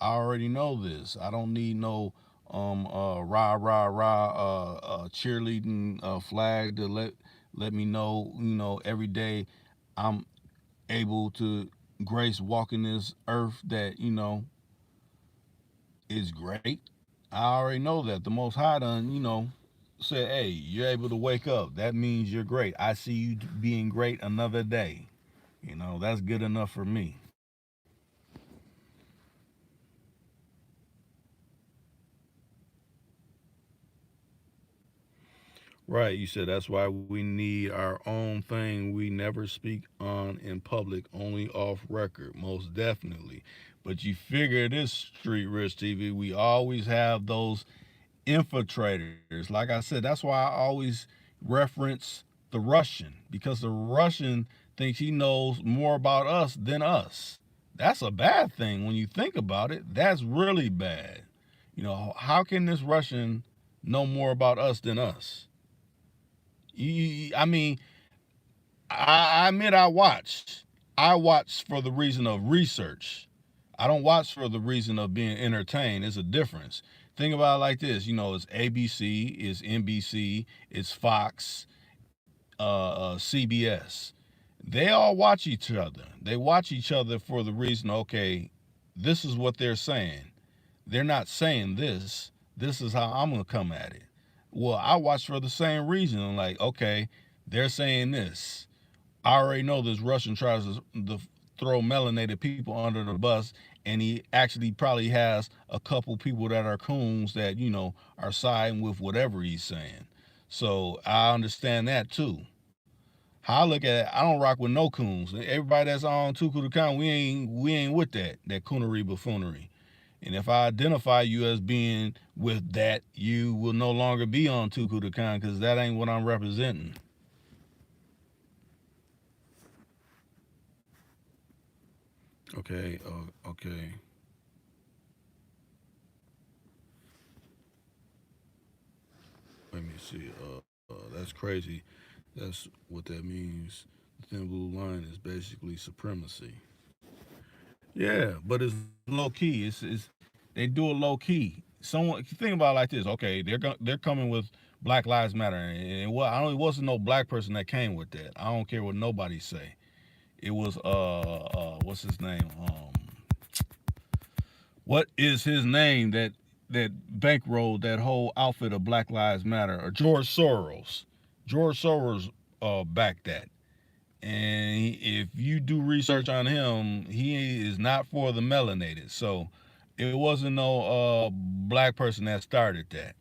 I already know this. I don't need no rah rah rah cheerleading flag to let me know, every day I'm able to grace walking this earth that, is great. I already know that. The most high done, said, hey, you're able to wake up. That means you're great. I see you being great another day. That's good enough for me. Right, you said that's why we need our own thing we never speak on in public, only off record, most definitely. But you figure this Street Rich TV, we always have those infiltrators. Like I said, that's why I always reference the Russian, because the Russian thinks he knows more about us than us. That's a bad thing when you think about it. That's really bad. How can this Russian know more about us than us? I mean, I admit I watch. I watch for the reason of research. I don't watch for the reason of being entertained. It's a difference. Think about it like this. It's ABC, it's NBC, it's Fox, CBS. They all watch each other. They watch each other for the reason, okay, this is what they're saying. They're not saying this. This is how I'm going to come at it. Well, I watch for the same reason. I'm like, okay, they're saying this. I already know this Russian tries to throw melanated people under the bus, and he actually probably has a couple people that are coons that, are siding with whatever he's saying. So I understand that too. How I look at it, I don't rock with no coons. Everybody that's on Tuku account, we ain't with that coonery buffoonery. And if I identify you as being with that, you will no longer be on Tuku account because that ain't what I'm representing. Okay, okay. Let me see. That's crazy. That's what that means. The thin blue line is basically supremacy. Yeah, but it's low key. It's they do it low key. Someone think about it like this. Okay, they're coming with Black Lives Matter, and what I don't it wasn't no black person that came with that. I don't care what nobody say. It was what's his name? What is his name that bankrolled that whole outfit of Black Lives Matter? Or George Soros. George Soros backed that. And if you do research on him, he is not for the melanated. So it wasn't no black person that started that.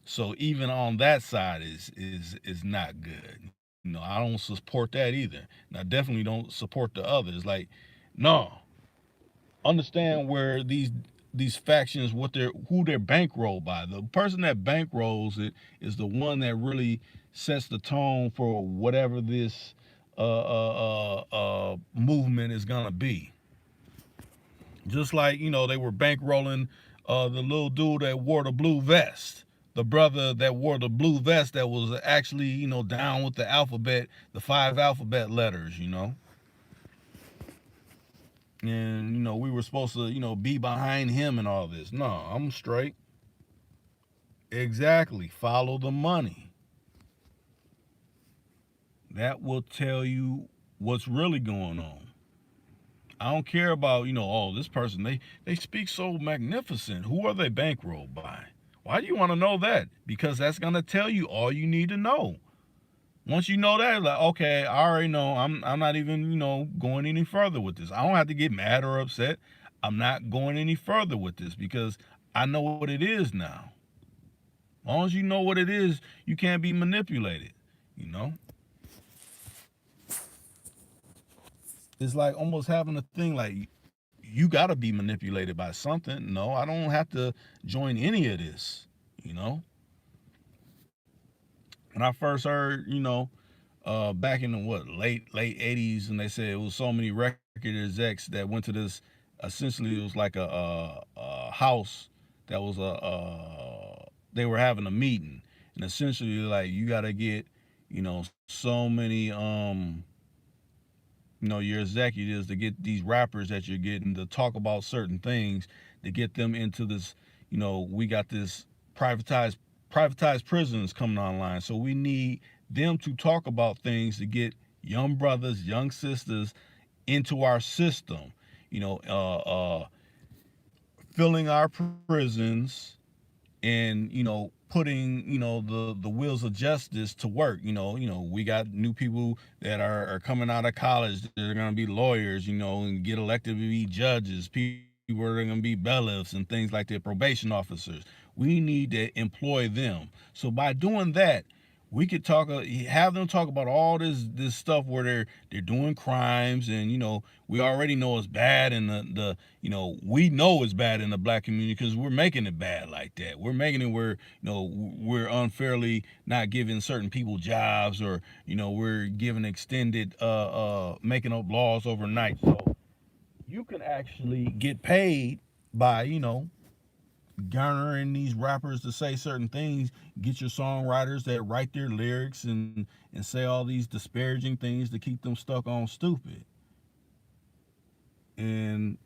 So even on that side is not good. I don't support that either. And I definitely don't support the others. Like, no, understand where these factions who they're bankrolled by. The person that bankrolls it is the one that really sets the tone for whatever this movement is gonna be. Just like they were bankrolling the little dude that wore the blue vest, the brother that wore the blue vest that was actually down with the alphabet, the five alphabet letters. And we were supposed to be behind him and all this. No, I'm straight. Exactly. Follow the money. That will tell you what's really going on. I don't care about oh, this person, they speak so magnificent. Who are they bankrolled by? Why do you want to know that? Because that's going to tell you all you need to know. Once you know that, like, okay, I already know. I'm not even going any further with this. I don't have to get mad or upset. I'm not going any further with this because I know what it is now. As long as you know what it is, you can't be manipulated. You know, it's like almost having a thing like you got to be manipulated by something. No, I don't have to join any of this. You know, when I first heard, back in the late '80s, and they said it was so many record execs that went to this. Essentially, it was like a house that was they were having a meeting, and essentially like you got to get so many your executives to get these rappers that you're getting to talk about certain things to get them into this. We got this privatized privatized prisons coming online, so we need them to talk about things to get young brothers, young sisters into our system. You know, filling our prisons and putting the wheels of justice to work. We got new people that are coming out of college. They're going to be lawyers, and get elected to be judges. People are going to be bailiffs and things like that, probation officers. We need to employ them. So by doing that, we could have them talk about all this stuff where they're doing crimes, and we already know it's bad in the we know it's bad in the black community because we're making it bad like that. We're making it where we're unfairly not giving certain people jobs, or we're giving extended making up laws overnight. So you can actually get paid by garnering these rappers to say certain things. Get your songwriters that write their lyrics and say all these disparaging things to keep them stuck on stupid. And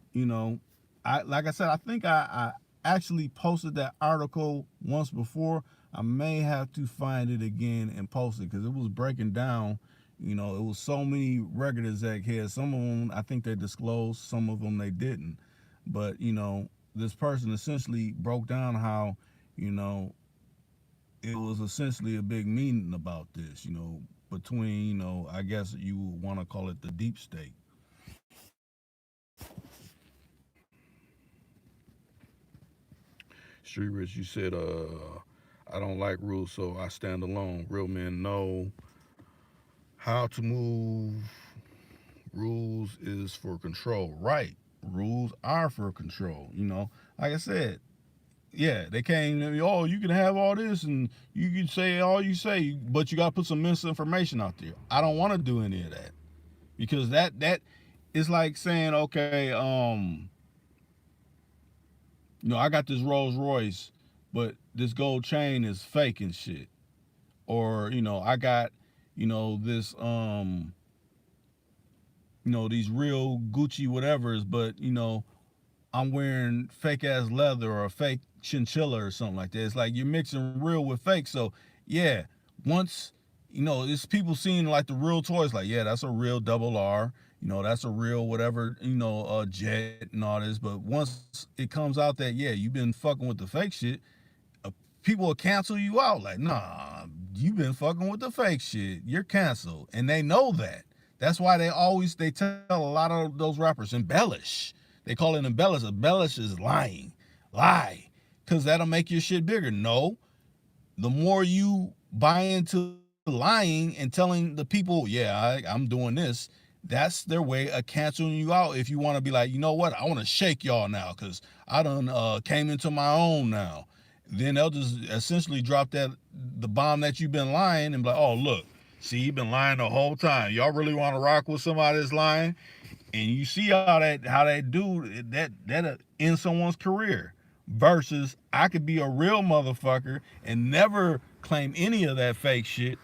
I like I said, I think I actually posted that article once before. I may have to find it again and post it because it was breaking down. It was so many record exec heads. Some of them I think they disclosed, some of them they didn't. But this person essentially broke down how you know it was essentially a big meeting about this. Between I guess you would want to call it the deep state. Street Rich, you said, I don't like rules, so I stand alone. Real men know how to move. Rules is for control. Right. Rules are for control. Like I said, yeah, they came to me, oh, you can have all this and you can say all you say, but you got to put some misinformation out there. I don't want to do any of that because that is like saying, okay, I got this Rolls Royce, but this gold chain is fake and shit. Or, I got, this these real Gucci whatevers, but I'm wearing fake ass leather or a fake chinchilla or something like that. It's like you're mixing real with fake. So yeah, once it's people seeing like the real toys, like yeah, that's a real double R. That's a real whatever, jet and all this. But once it comes out that yeah, you've been fucking with the fake shit, uh, people will cancel you out. Like, nah, you've been fucking with the fake shit. You're canceled, and they know that. That's why they tell a lot of those rappers embellish. They call it embellish. Embellish is lying, lie, because that'll make your shit bigger. No, the more you buy into lying and telling the people, yeah, I'm doing this, that's their way of canceling you out. If you want to be like, you know what, I want to shake y'all now because I done came into my own now. Then they'll just essentially drop the bomb that you've been lying and be like, oh look, see, you've been lying the whole time. Y'all really want to rock with somebody that's lying? And you see how that do that end someone's career. Versus I could be a real motherfucker and never claim any of that fake shit.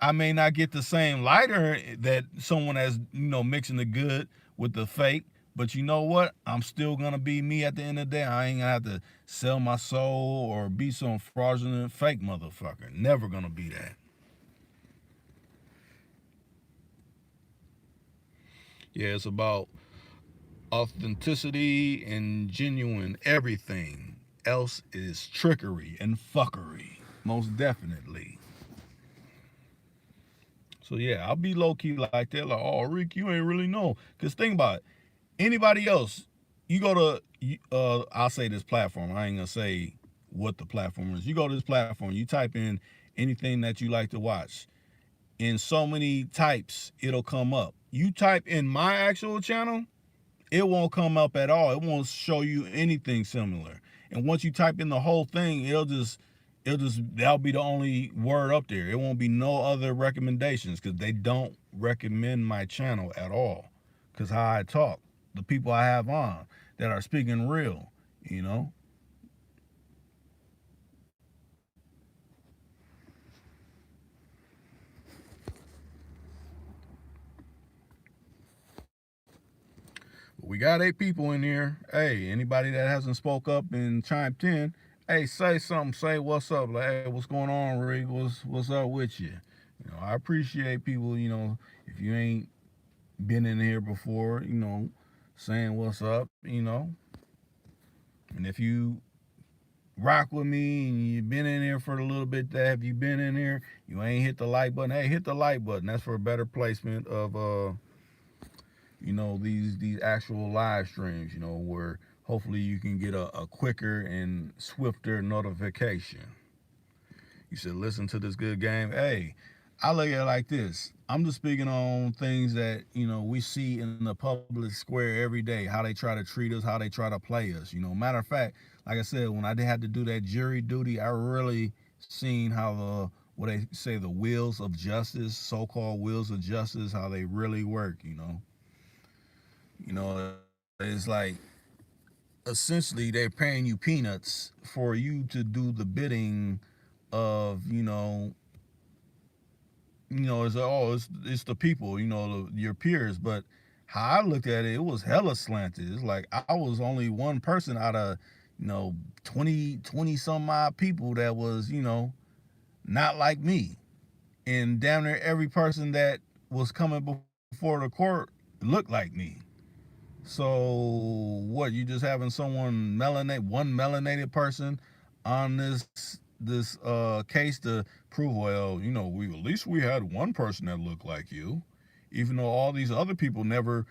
I may not get the same lighter that someone that's mixing the good with the fake, but you know what? I'm still gonna be me at the end of the day. I ain't gonna have to sell my soul or be some fraudulent fake motherfucker. Never gonna be that. Yeah, it's about authenticity and genuine everything. Else is trickery and fuckery. Most definitely. So yeah, I'll be low key like that. Like, oh Rick, you ain't really know. Cause think about it. Anybody else, you go to I'll say this platform. I ain't gonna say what the platform is. You go to this platform, you type in anything that you like to watch. In so many types, it'll come up. You type in my actual channel, it won't come up at all. It won't show you anything similar. And once you type in the whole thing, it'll just that'll be the only word up there. It won't be no other recommendations because they don't recommend my channel at all. Cause how I talk, the people I have on that are speaking real, you know. We got 8 people in here. Hey, anybody that hasn't spoke up and chimed in, hey, say something. Say what's up. Like, hey, what's going on, Rick? What's up with you? I appreciate people. If you ain't been in here before, saying what's up. And if you rock with me and you've been in here for a little bit, that have you been in here, you ain't hit the like button. Hey, hit the like button. That's for a better placement of these actual live streams, where hopefully you can get a quicker and swifter notification. You said listen to this good game. Hey, I look at it like this. I'm just speaking on things that we see in the public square every day. How they try to treat us, how they try to play us. Matter of fact, like I said, when I had to do that jury duty, I really seen how the what they say the wheels of justice, so-called wheels of justice, how they really work. It's like essentially they're paying you peanuts for you to do the bidding of it's the people, your peers. But how I looked at it, it was hella slanted. It's like I was only one person out of 20 some odd people that was not like me, and damn near every person that was coming before the court looked like me. So what? You just having one melanated person on this case to prove, well, we at least we had one person that looked like you, even though all these other people never,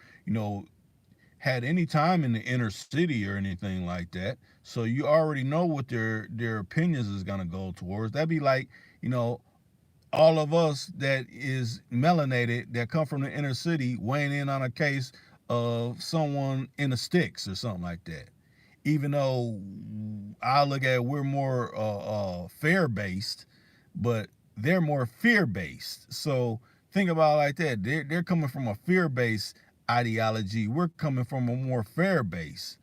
had any time in the inner city or anything like that. So you already know what their opinions is gonna go towards. That'd be like, all of us that is melanated that come from the inner city weighing in on a case of someone in the sticks or something like that. Even though I look at it, we're more fair based, but they're more fear based. So think about it like that. They're coming from a fear based ideology. We're coming from a more fair base.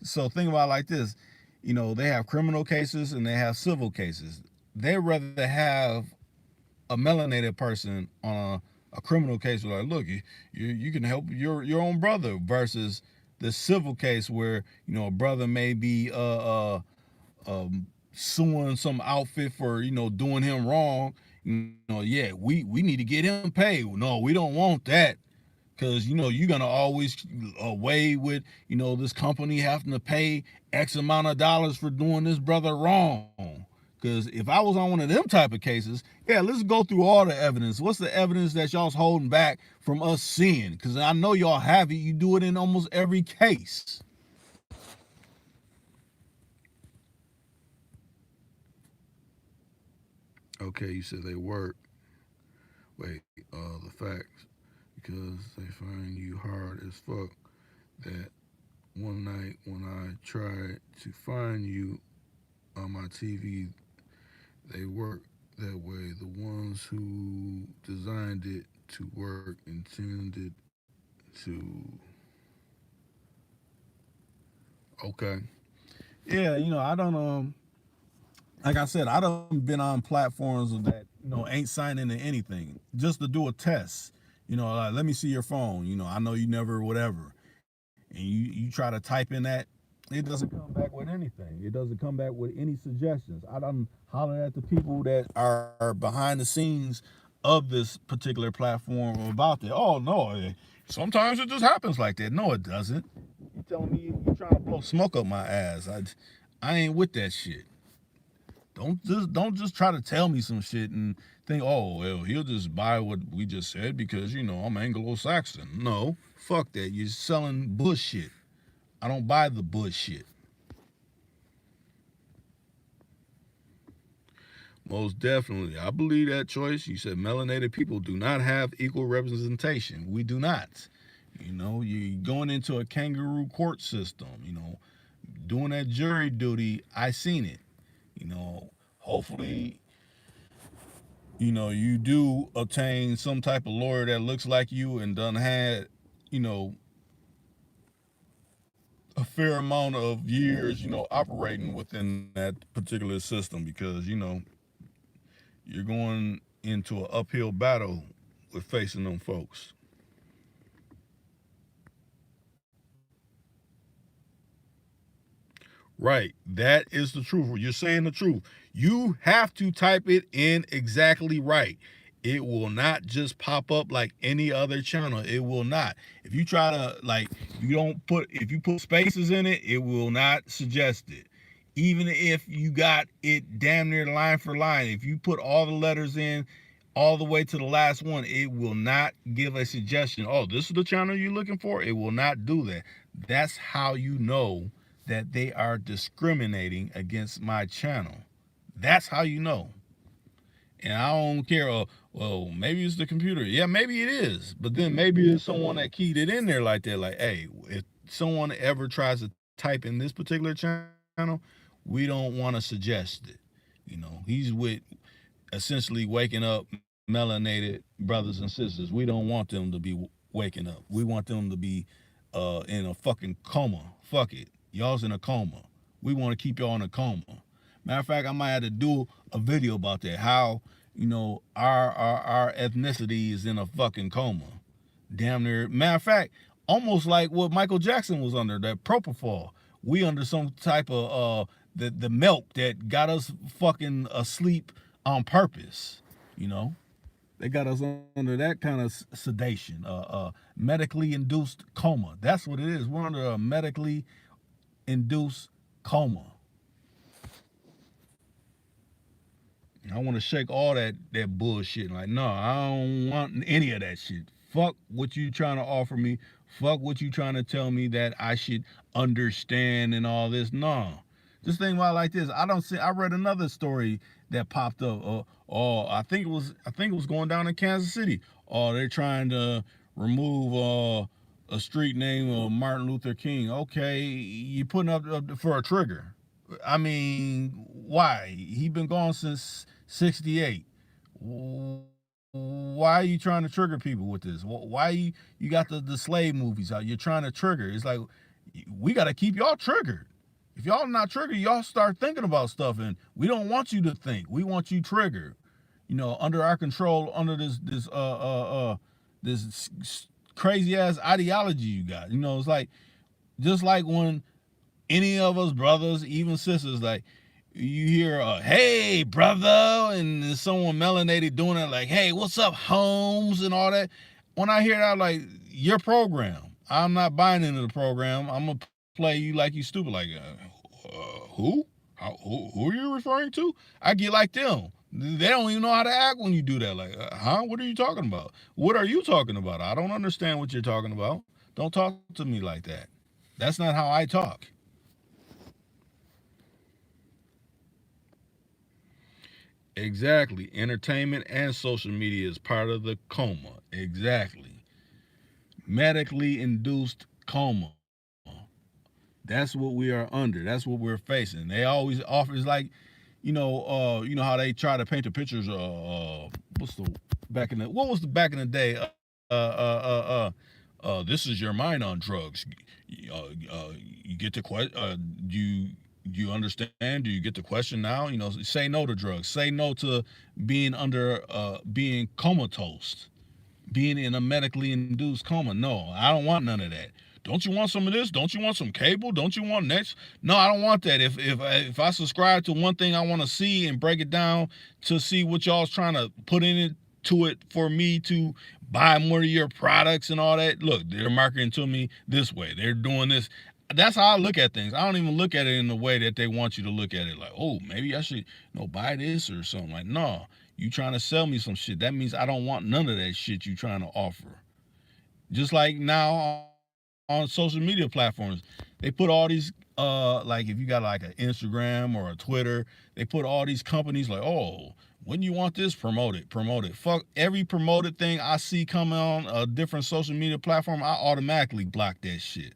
So think about it like this. They have criminal cases and they have civil cases. They rather have a melanated person on a criminal case where, like, look, you can help your own brother, versus the civil case where a brother may be suing some outfit for doing him wrong. Yeah, we need to get him paid. No, we don't want that, because you're gonna always weigh with this company having to pay X amount of dollars for doing this brother wrong. Because if I was on one of them type of cases, yeah, let's go through all the evidence. What's the evidence that y'all's holding back from us seeing? Because I know y'all have it. You do it in almost every case. Okay, you said they work. Wait, the facts. Because they find you hard as fuck. That one night when I tried to find you on my TV, they work that way. The ones who designed it to work intended to. Okay. Yeah, I don't like I said, I done been on platforms that ain't signing into anything just to do a test. Like, let me see your phone. I know you never whatever, and you try to type in that, it doesn't come back with anything. It doesn't come back with any suggestions. I done hollered at the people that are behind the scenes of this particular platform about that. Oh no, sometimes it just happens like that. No, it doesn't. You telling me you trying to blow smoke up my ass? I ain't with that shit. Don't just try to tell me some shit and think, oh well, he'll just buy what we just said because I'm Anglo-Saxon. No, fuck that. You're selling bullshit. I don't buy the bullshit. Most definitely, I believe that choice. You said melanated people do not have equal representation. We do not. You're going into a kangaroo court system. Doing that jury duty. I seen it. Hopefully you do obtain some type of lawyer that looks like you and done had, you know, a fair amount of years, operating within that particular system, because, you're going into an uphill battle with facing them folks. Right. That is the truth. You're saying the truth. You have to type it in exactly right. It will not just pop up like any other channel. It will not. If you try to like you don't put if you put spaces in it, it will not suggest it. Even if you got it damn near line for line, if you put all the letters in all the way to the last one, it will not give a suggestion. Oh, this is the channel you're looking for. It will not do that. That's how you know that they are discriminating against my channel. That's how you know. And I don't care. Well, maybe it's the computer. Yeah, maybe it is. But then maybe it's someone that keyed it in there like that. Like, hey, if someone ever tries to type in this particular channel, we don't want to suggest it. He's with essentially waking up melanated brothers and sisters. We don't want them to be waking up. We want them to be in a fucking coma. Fuck it. Y'all's in a coma. We want to keep y'all in a coma. Matter of fact, I might have to do a video about that. How, our ethnicity is in a fucking coma. Damn near. Matter of fact, almost like what Michael Jackson was under, that propofol. We under some type of the milk that got us fucking asleep on purpose. You know, they got us under that kind of sedation, medically induced coma. That's what it is. We're under a medically induced coma. I want to shake all that bullshit. Like, no, I don't want any of that shit. Fuck what you trying to offer me. Fuck what you trying to tell me that I should understand and all this. No. Just think about it like this. I don't see. I read another story that popped up. I think it was going down in Kansas City. Oh, they're trying to remove a street name of Martin Luther King. Okay, you putting up for a trigger. I mean, why? He been gone since '68. Why are you trying to trigger people with this? Why you got the slave movies out? You're trying to trigger. It's like we got to keep y'all triggered. If y'all not triggered, y'all start thinking about stuff, and we don't want you to think. We want you triggered. Under our control, under this crazy ass ideology you got. It's like just like when any of us brothers, even sisters, like you hear hey brother, and there's someone melanated doing it like, hey, what's up, Holmes, and all that. When I hear that, I'm like, your program. I'm not buying into the program. I'm gonna play you like you stupid. Like, who? Who are you referring to? I get like them. They don't even know how to act when you do that. Like, huh? What are you talking about? What are you talking about? I don't understand what you're talking about. Don't talk to me like that. That's not how I talk. Exactly. Entertainment and social media is part of the coma. Exactly. Medically induced coma. That's what we are under. That's what we're facing. They always offer. It's like, how they try to paint the pictures. What's the back in the what was the back in the day? This is your mind on drugs. You get the question. Do you understand? Do you get the question now? Say no to drugs. Say no to being under being comatose, being in a medically induced coma. No, I don't want none of that. Don't you want some of this? Don't you want some cable? Don't you want next? No, I don't want that. If I subscribe to one thing, I want to see and break it down to see what y'all's trying to put in it to it for me to buy more of your products and all that. Look, they're marketing to me this way. They're doing this. That's how I look at things. I don't even look at it in the way that they want you to look at it. Like, oh, maybe I should buy this or something. Like, no, you trying to sell me some shit. That means I don't want none of that shit you trying to offer. Just like now on social media platforms, they put all these like if you got like an Instagram or a Twitter, they put all these companies like, oh, when you want this, promote it. Fuck every promoted thing I see coming on a different social media platform, I automatically block that shit.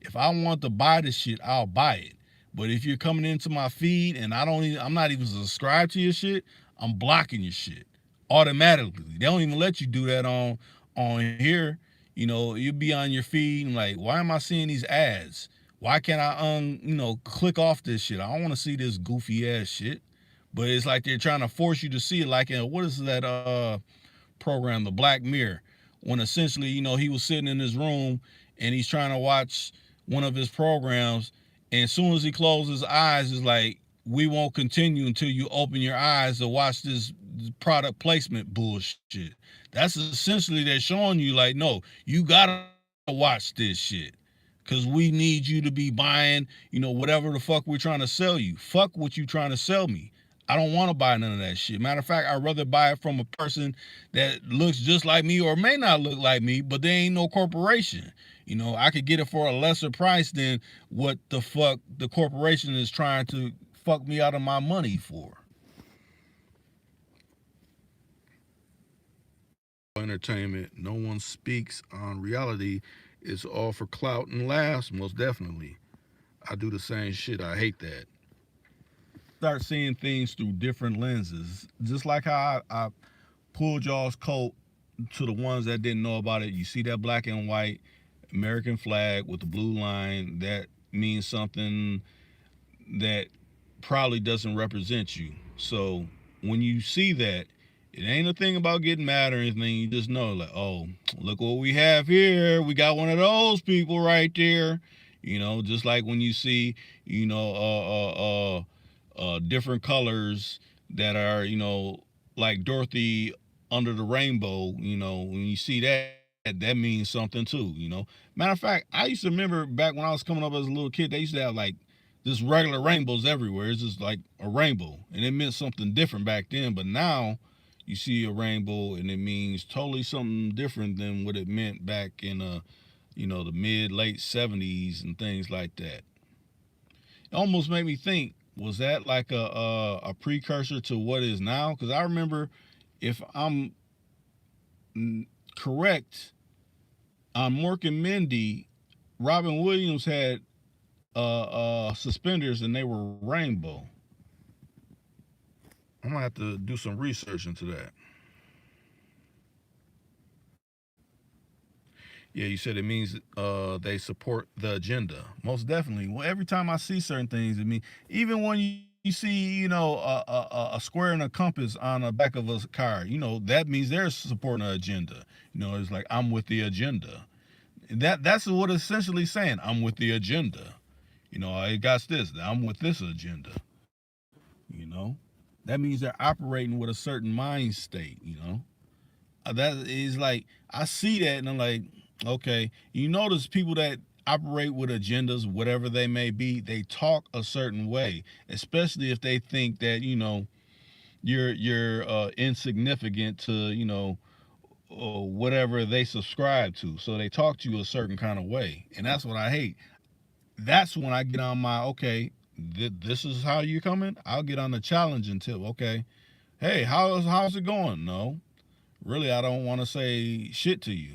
If I want to buy this shit, I'll buy it. But if you're coming into my feed and I'm not even subscribed to your shit, I'm blocking your shit automatically. They don't even let you do that on here. You'll be on your feed and like, why am I seeing these ads? Why can't I click off this shit? I don't want to see this goofy ass shit. But it's like they're trying to force you to see it. Like in what is that program, the Black Mirror, when essentially he was sitting in his room and he's trying to watch one of his programs, And as soon as he closes his eyes, it's like, we won't continue until you open your eyes to watch this product placement bullshit. That's essentially they're showing you, like, no, you gotta watch this shit. Cause we need you to be buying, whatever the fuck we're trying to sell you. Fuck what you trying to sell me. I don't want to buy none of that shit. Matter of fact, I'd rather buy it from a person that looks just like me or may not look like me, but they ain't no corporation. I could get it for a lesser price than what the fuck the corporation is trying to fuck me out of my money for. Entertainment, no one speaks on reality. It's all for clout and laughs, most definitely. I do the same shit. I hate that. Start seeing things through different lenses. Just like how I pulled y'all's coat to the ones that didn't know about it. You see that black and white American flag with the blue line. That means something that probably doesn't represent you. So when you see that, it ain't a thing about getting mad or anything. You just know, like, oh, look what we have here. We got one of those people right there. Just like when you see, different colors that are, like Dorothy under the rainbow. When you see that, that means something too. Matter of fact, I used to remember back when I was coming up as a little kid, they used to have like just regular rainbows everywhere. It's just like a rainbow, and it meant something different back then. But now, you see a rainbow, and it means totally something different than what it meant back in the mid late '70s and things like that. It almost made me think: was that like a precursor to what is now? Because I remember, if I'm correct, on Mork and Mindy, Robin Williams had suspenders and they were rainbow. I'm gonna have to do some research into that. Yeah, you said it means they support the agenda. Most definitely. Well, every time I see certain things, even when you see, a square and a compass on the back of a car, that means they're supporting an agenda. It's like, I'm with the agenda. That's what it's essentially saying. I'm with the agenda. I got this. I'm with this agenda. You know, that means they're operating with a certain mind state. That is like, I see that and I'm like, okay. You notice people that operate with agendas, whatever they may be, they talk a certain way, especially if they think that you're insignificant to whatever they subscribe to. So they talk to you a certain kind of way, and that's what I hate. That's when I get on my, okay, this is how you coming. I'll get on the challenge until, okay, hey, how's it going? No, really, I don't want to say shit to you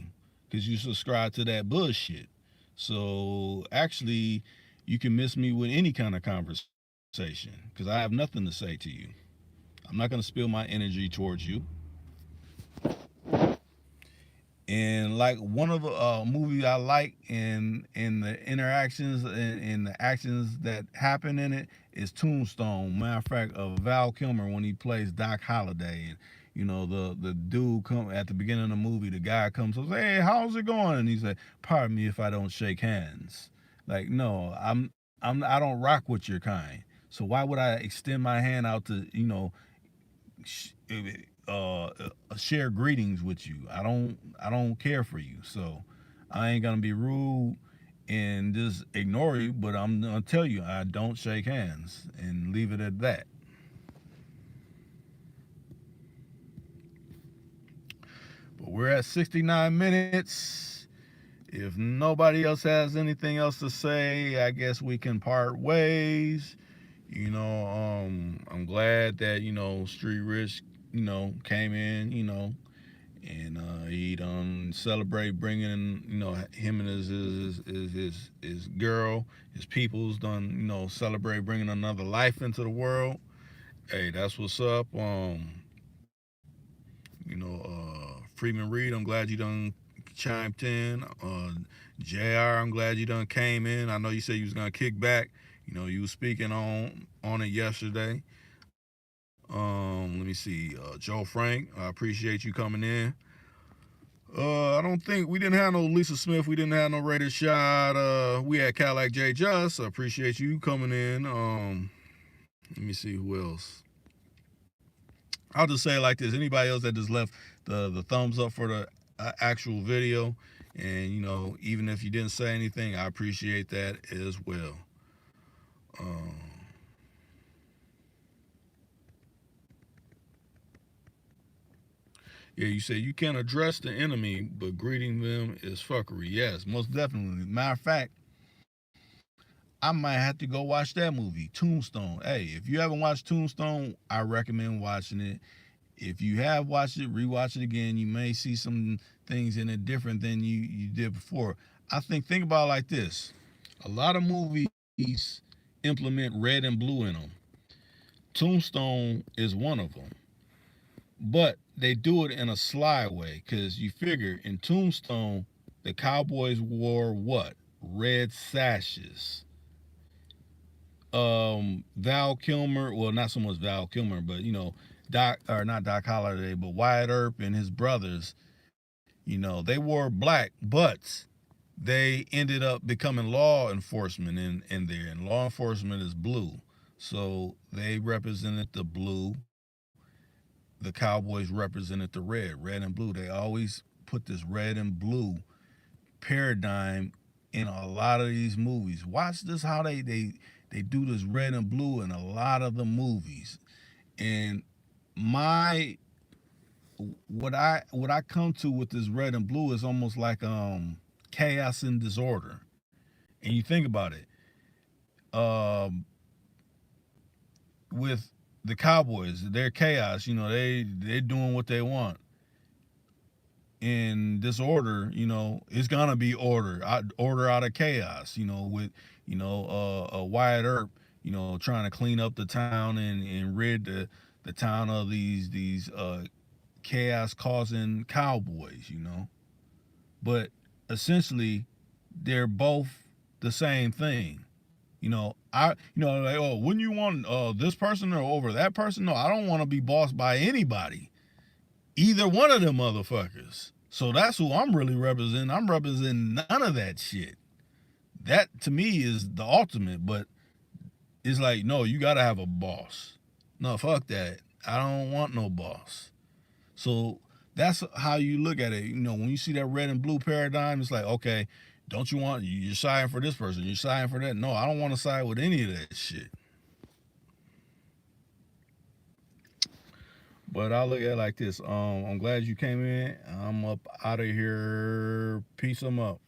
because you subscribe to that bullshit. So actually, you can miss me with any kind of conversation because I have nothing to say to you. I'm not going to spill my energy towards you. And like one of the movies I like in the interactions and the actions that happen in it is Tombstone. Matter of fact, of Val Kilmer when he plays Doc Holliday, and the dude come at the beginning of the movie. The guy comes and says, "Hey, how's it going?" And he's like, "Pardon me if I don't shake hands." Like, no, I don't rock with your kind. So why would I extend my hand out to share greetings with you? I don't care for you, so I ain't gonna be rude and just ignore you. But I'm gonna tell you, I don't shake hands and leave it at that. But we're at 69 minutes. If nobody else has anything else to say, I guess we can part ways. I'm glad that Street Rich came in, and he done celebrate bringing him and his girl, his peoples done celebrate bringing another life into the world. Hey, that's what's up. Freeman Reed, I'm glad you done chimed in. Jr, I'm glad you done came in. I know you said you was gonna kick back. You was speaking on it yesterday. Let me see. Joe Frank, I appreciate you coming in. I don't think we didn't have no Lisa Smith. We didn't have no Rated Shot. We had Cadillac J. Just. I appreciate you coming in. Let me see who else. I'll just say it like this: anybody else that just left the thumbs up for the actual video, and even if you didn't say anything, I appreciate that as well. Yeah, you say you can't address the enemy, but greeting them is fuckery. Yes, most definitely. Matter of fact, I might have to go watch that movie, Tombstone. Hey, if you haven't watched Tombstone, I recommend watching it. If you have watched it, rewatch it again. You may see some things in it different than you did before. Think about it like this. A lot of movies implement red and blue in them. Tombstone is one of them. But they do it in a sly way, because you figure in Tombstone, the cowboys wore what? Red sashes. Val Kilmer, well, not so much Val Kilmer, but not Doc Holliday, but Wyatt Earp and his brothers, they wore black, but they ended up becoming law enforcement in there, and law enforcement is blue. So they represented the blue. The Cowboys represented the red and blue. They always put this red and blue paradigm in a lot of these movies. Watch this, how they do this red and blue in a lot of the movies. And what I come to with this red and blue is almost like chaos and disorder. And you think about it, with the Cowboys, they're chaos. They're doing what they want. In disorder, it's gonna be order out of chaos. With Wyatt Earp, trying to clean up the town and rid the town of these chaos causing cowboys. But essentially, they're both the same thing. Like, oh, wouldn't you want this person or over that person? No, I don't want to be bossed by anybody. Either one of them motherfuckers. So that's who I'm really representing. I'm representing none of that shit. That to me is the ultimate, but it's like, no, you gotta have a boss. No, fuck that. I don't want no boss. So that's how you look at it. When you see that red and blue paradigm, it's like, okay, don't you want, you're siding for this person, you're siding for that. No, I don't want to side with any of that shit. But I look at it like this. I'm glad you came in. I'm up out of here. Peace 'em up.